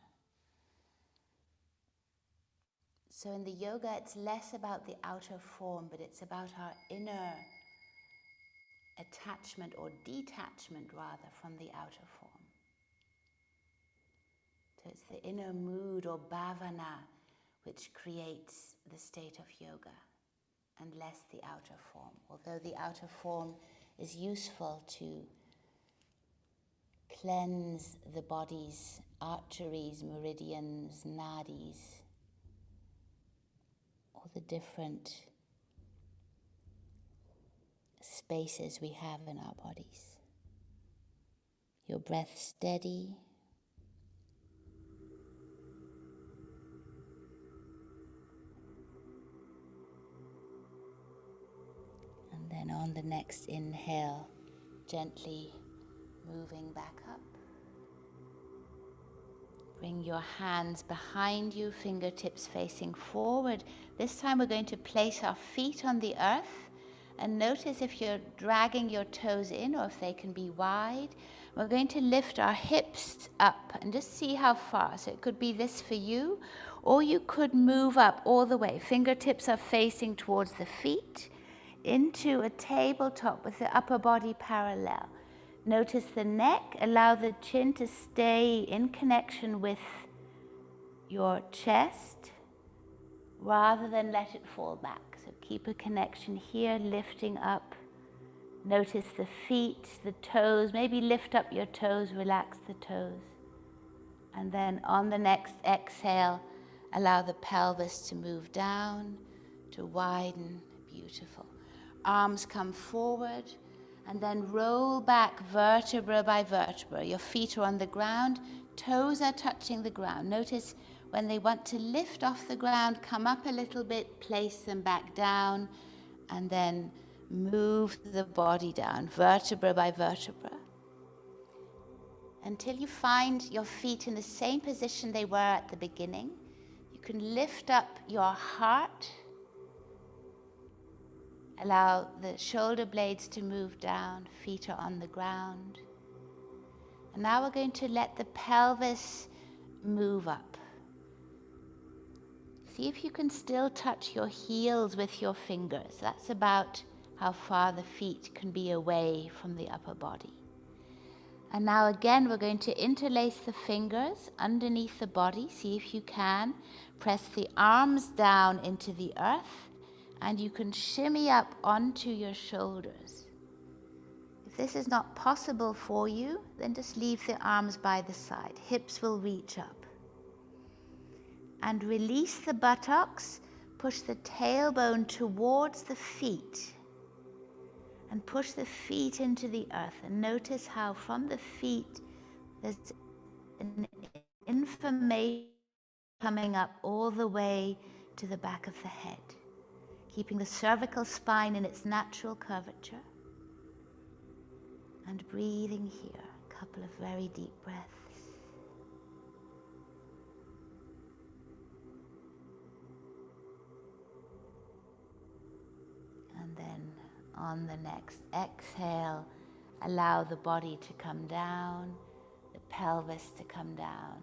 Speaker 1: So in the yoga, it's less about the outer form, but it's about our inner attachment, or detachment rather, from the outer form. So it's the inner mood or bhavana which creates the state of yoga, and less the outer form. Although the outer form is useful to cleanse the body's arteries, meridians, nadis, all the different spaces we have in our bodies. Your breath steady. And then on the next inhale, gently moving back up. Bring your hands behind you, fingertips facing forward. This time we're going to place our feet on the earth and notice if you're dragging your toes in or if they can be wide. We're going to lift our hips up and just see how far. So it could be this for you, or you could move up all the way. Fingertips are facing towards the feet into a tabletop with the upper body parallel. Notice the neck, allow the chin to stay in connection with your chest rather than let it fall back. So keep a connection here, lifting up. Notice the feet, the toes, maybe lift up your toes, relax the toes. And then on the next exhale, allow the pelvis to move down, to widen, beautiful. Arms come forward. And then roll back vertebra by vertebra. Your feet are on the ground, toes are touching the ground. Notice when they want to lift off the ground, come up a little bit, place them back down, and then move the body down, vertebra by vertebra. Until you find your feet in the same position they were at the beginning. You can lift up your heart. Allow the shoulder blades to move down, feet are on the ground. And now we're going to let the pelvis move up. See if you can still touch your heels with your fingers. That's about how far the feet can be away from the upper body. And now again, we're going to interlace the fingers underneath the body. See if you can. Press the arms down into the earth. And you can shimmy up onto your shoulders. If this is not possible for you, then just leave the arms by the side. Hips will reach up. And release the buttocks. Push the tailbone towards the feet. And push the feet into the earth. And notice how from the feet there's an information coming up all the way to the back of the head. Keeping the cervical spine in its natural curvature. And breathing here, a couple of very deep breaths. And then on the next exhale, allow the body to come down, the pelvis to come down.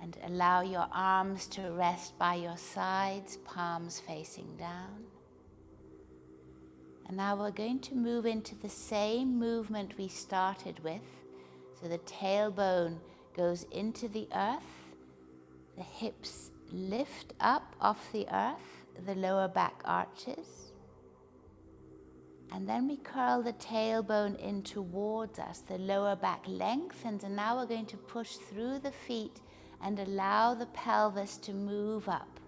Speaker 1: And allow your arms to rest by your sides, palms facing down. And now we're going to move into the same movement we started with. So the tailbone goes into the earth, the hips lift up off the earth, the lower back arches. And then we curl the tailbone in towards us, the lower back lengthens, and now we're going to push through the feet and allow the pelvis to move up.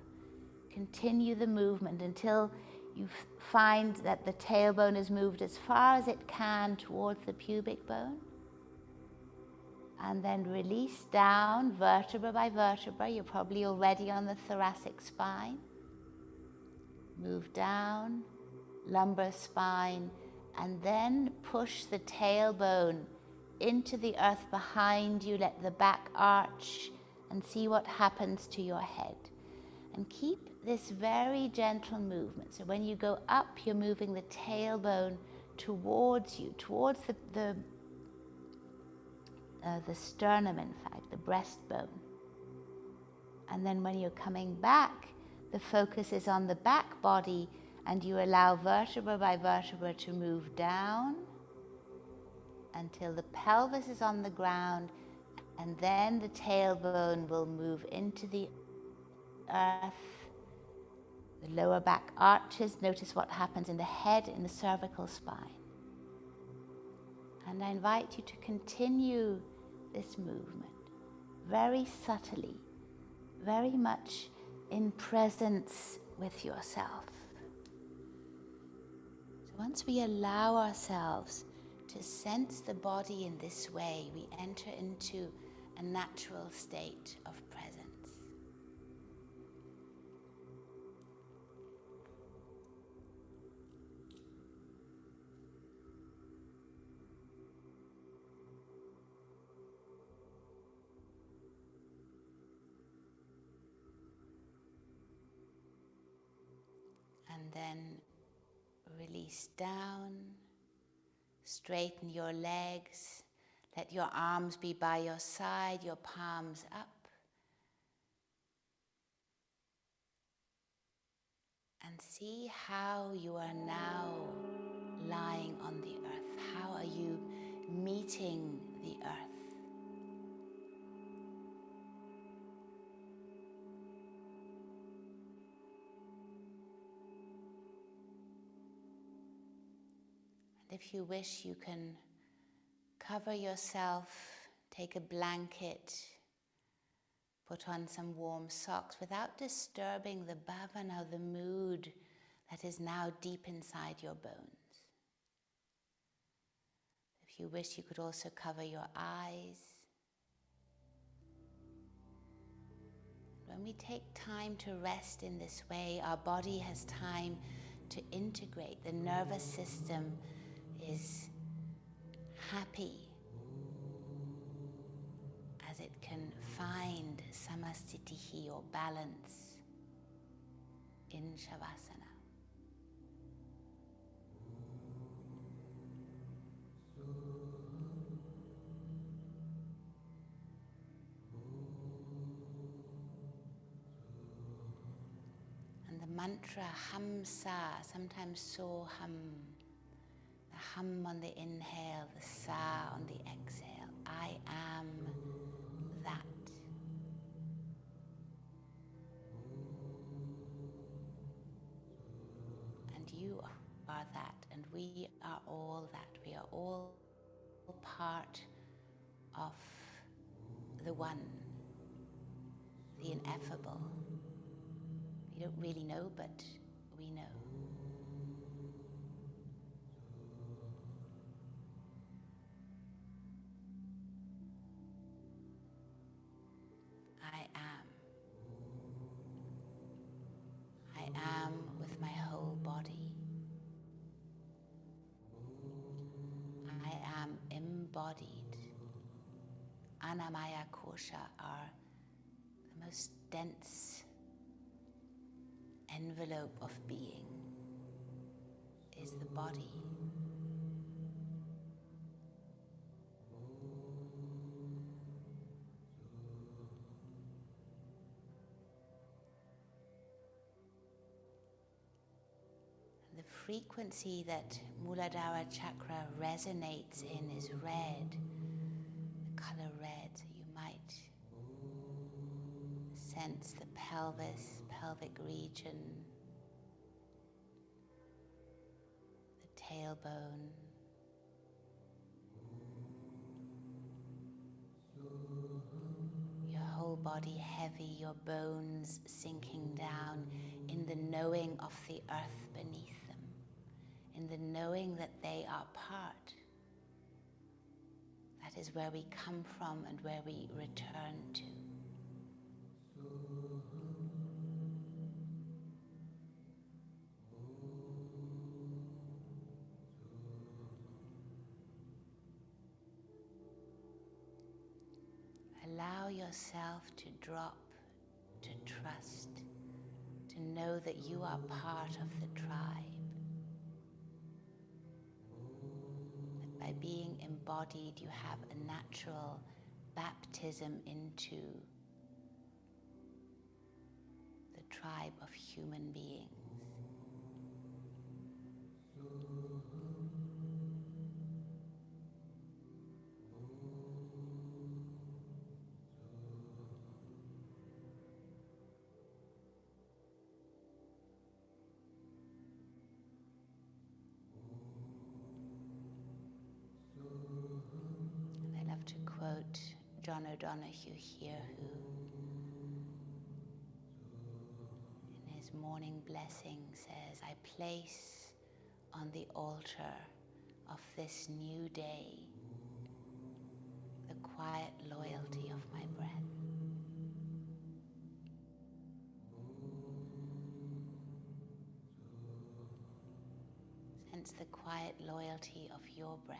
Speaker 1: Continue the movement until you find that the tailbone is moved as far as it can towards the pubic bone. And then release down, vertebra by vertebra. You're probably already on the thoracic spine. Move down, lumbar spine, and then push the tailbone into the earth behind you. Let the back arch and see what happens to your head. And keep this very gentle movement. So when you go up, you're moving the tailbone towards you, towards the sternum, in fact, the breastbone. And then when you're coming back, the focus is on the back body, and you allow vertebra by vertebra to move down until the pelvis is on the ground, and then the tailbone will move into the earth. The lower back arches. Notice what happens in the head, in the cervical spine. And I invite you to continue this movement very subtly, very much in presence with yourself. So once we allow ourselves to sense the body in this way, we enter into a natural state of presence. then release down. Straighten your legs. Let your arms be by your side, your palms up. And see how you are now lying on the earth. How are you meeting the earth? And if you wish, you can cover yourself, take a blanket, put on some warm socks without disturbing the bhavana, the mood that is now deep inside your bones. If you wish, you could also cover your eyes. When we take time to rest in this way, our body has time to integrate. The nervous system is happy as it can find samasthitihi or balance in Shavasana. And the mantra hamsa, sometimes so hum. The hum on the inhale, the sa on the exhale. I am that. And you are that, and we are all that. We are all part of the one, the ineffable. We don't really know, but we know. I am. I am with my whole body. I am embodied. Anamaya kosha are the most dense envelope of being, is the body. The frequency that Muladhara chakra resonates in is red, the color red. So you might sense the pelvis, pelvic region, the tailbone, your whole body heavy, your bones sinking down in the knowing of the earth beneath them, in the knowing that they are part. That is where we come from and where we return to. Allow yourself to drop, to trust, to know that you are part of the tribe. That by being embodied, you have a natural baptism into the tribe of human beings. To quote John O'Donoghue here, who in his morning blessing says, I place on the altar of this new day the quiet loyalty of my breath. Sense the quiet loyalty of your breath.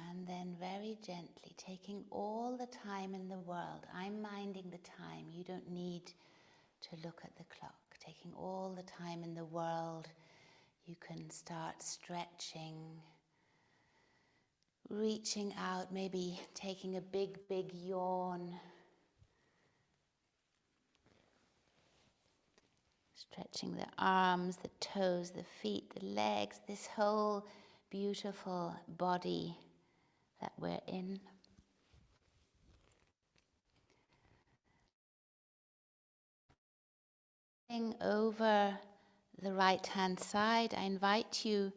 Speaker 1: And then very gently, taking all the time in the world. I'm minding the time. You don't need to look at the clock. Taking all the time in the world, you can start stretching, reaching out, maybe taking a big, big yawn. Stretching the arms, the toes, the feet, the legs, this whole beautiful body that we're in. Over the right hand side, I invite you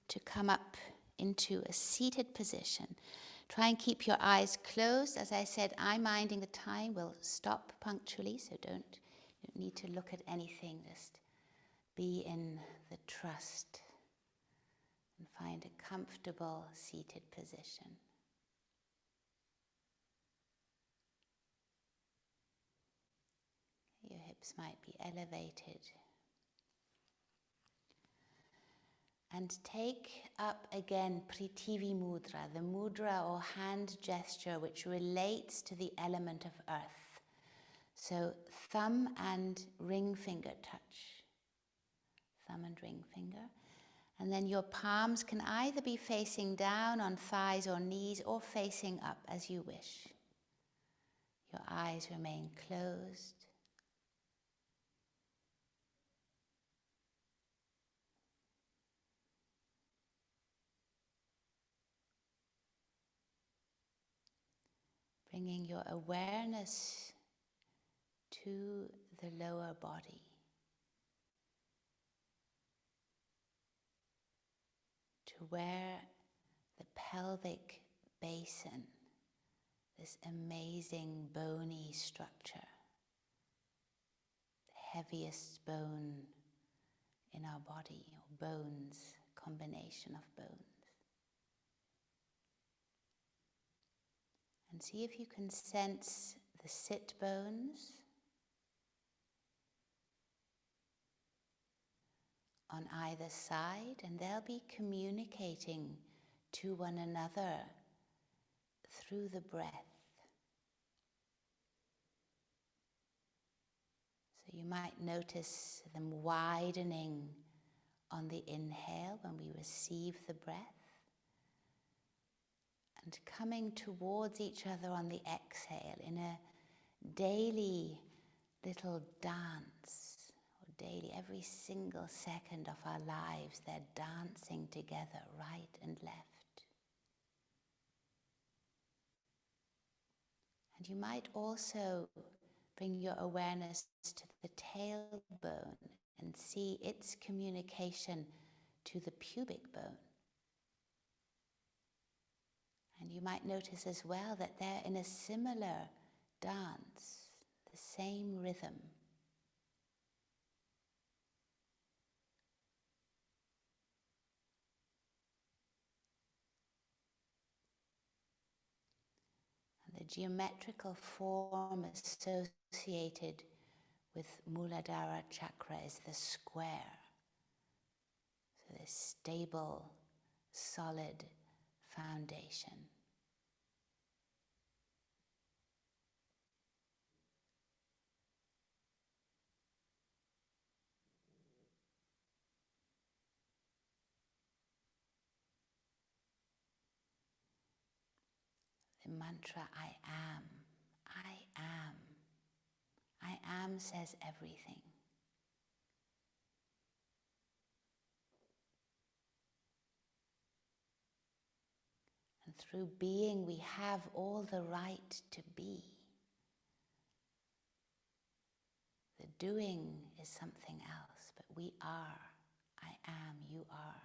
Speaker 1: to come up into a seated position. Try and keep your eyes closed. As I said, I'm minding the time. We'll stop punctually, so you don't need to look at anything. Just be in the trust and find a comfortable seated position. Your hips might be elevated. And take up again Prithivi Mudra, the mudra or hand gesture which relates to the element of earth. So thumb and ring finger touch. Thumb and ring finger. And then your palms can either be facing down on thighs or knees or facing up as you wish. Your eyes remain closed. Bringing your awareness to the lower body. To where the pelvic basin, this amazing bony structure, the heaviest bone in our body, or bones, combination of bones. And see if you can sense the sit bones on either side, and they'll be communicating to one another through the breath. So you might notice them widening on the inhale when we receive the breath, and coming towards each other on the exhale in a daily little dance, or daily, every single second of our lives, they're dancing together, right and left. And you might also bring your awareness to the tailbone and see its communication to the pubic bone. And you might notice as well that they're in a similar dance, the same rhythm. And the geometrical form associated with Muladhara chakra is the square. So this stable, solid foundation. The mantra, I am, I am. I am says everything. And through being, we have all the right to be. doing is something else, but we are. I am, you are.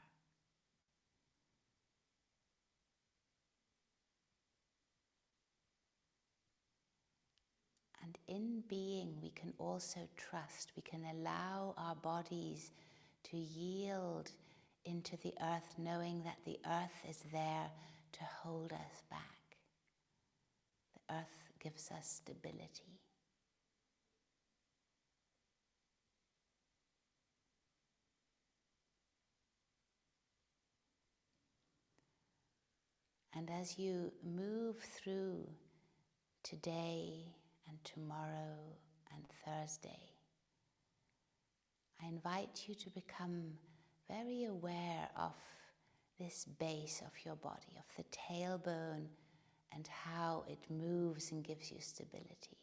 Speaker 1: And in being, we can also trust. We can allow our bodies to yield into the earth, knowing that the earth is there to hold us back. The earth gives us stability. And as you move through today and tomorrow and Thursday, I invite you to become very aware of this base of your body, of the tailbone, and how it moves and gives you stability,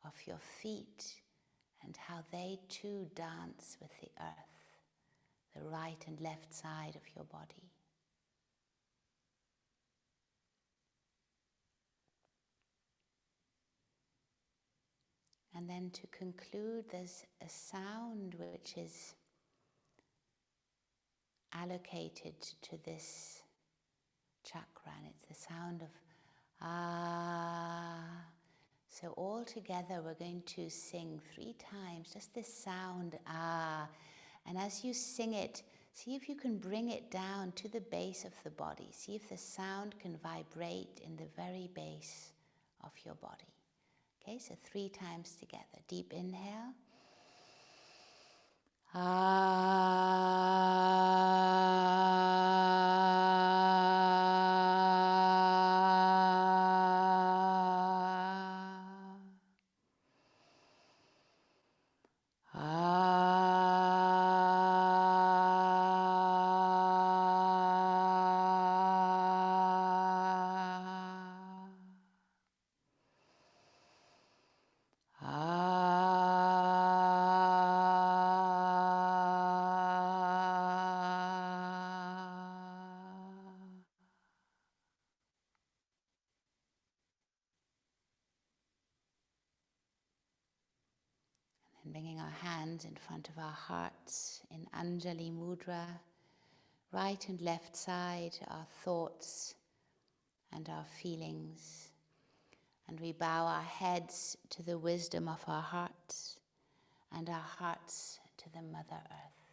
Speaker 1: of your feet and how they too dance with the earth, the right and left side of your body. And then to conclude, there's a sound which is allocated to this chakra, and it's the sound of ah. So all together we're going to sing 3 times, just this sound ah. And as you sing it, see if you can bring it down to the base of the body. See if the sound can vibrate in the very base of your body. Okay, so 3 times together. Deep inhale. And bringing our hands in front of our hearts in Anjali Mudra, right and left side, our thoughts and our feelings. And we bow our heads to the wisdom of our hearts and our hearts to the Mother Earth.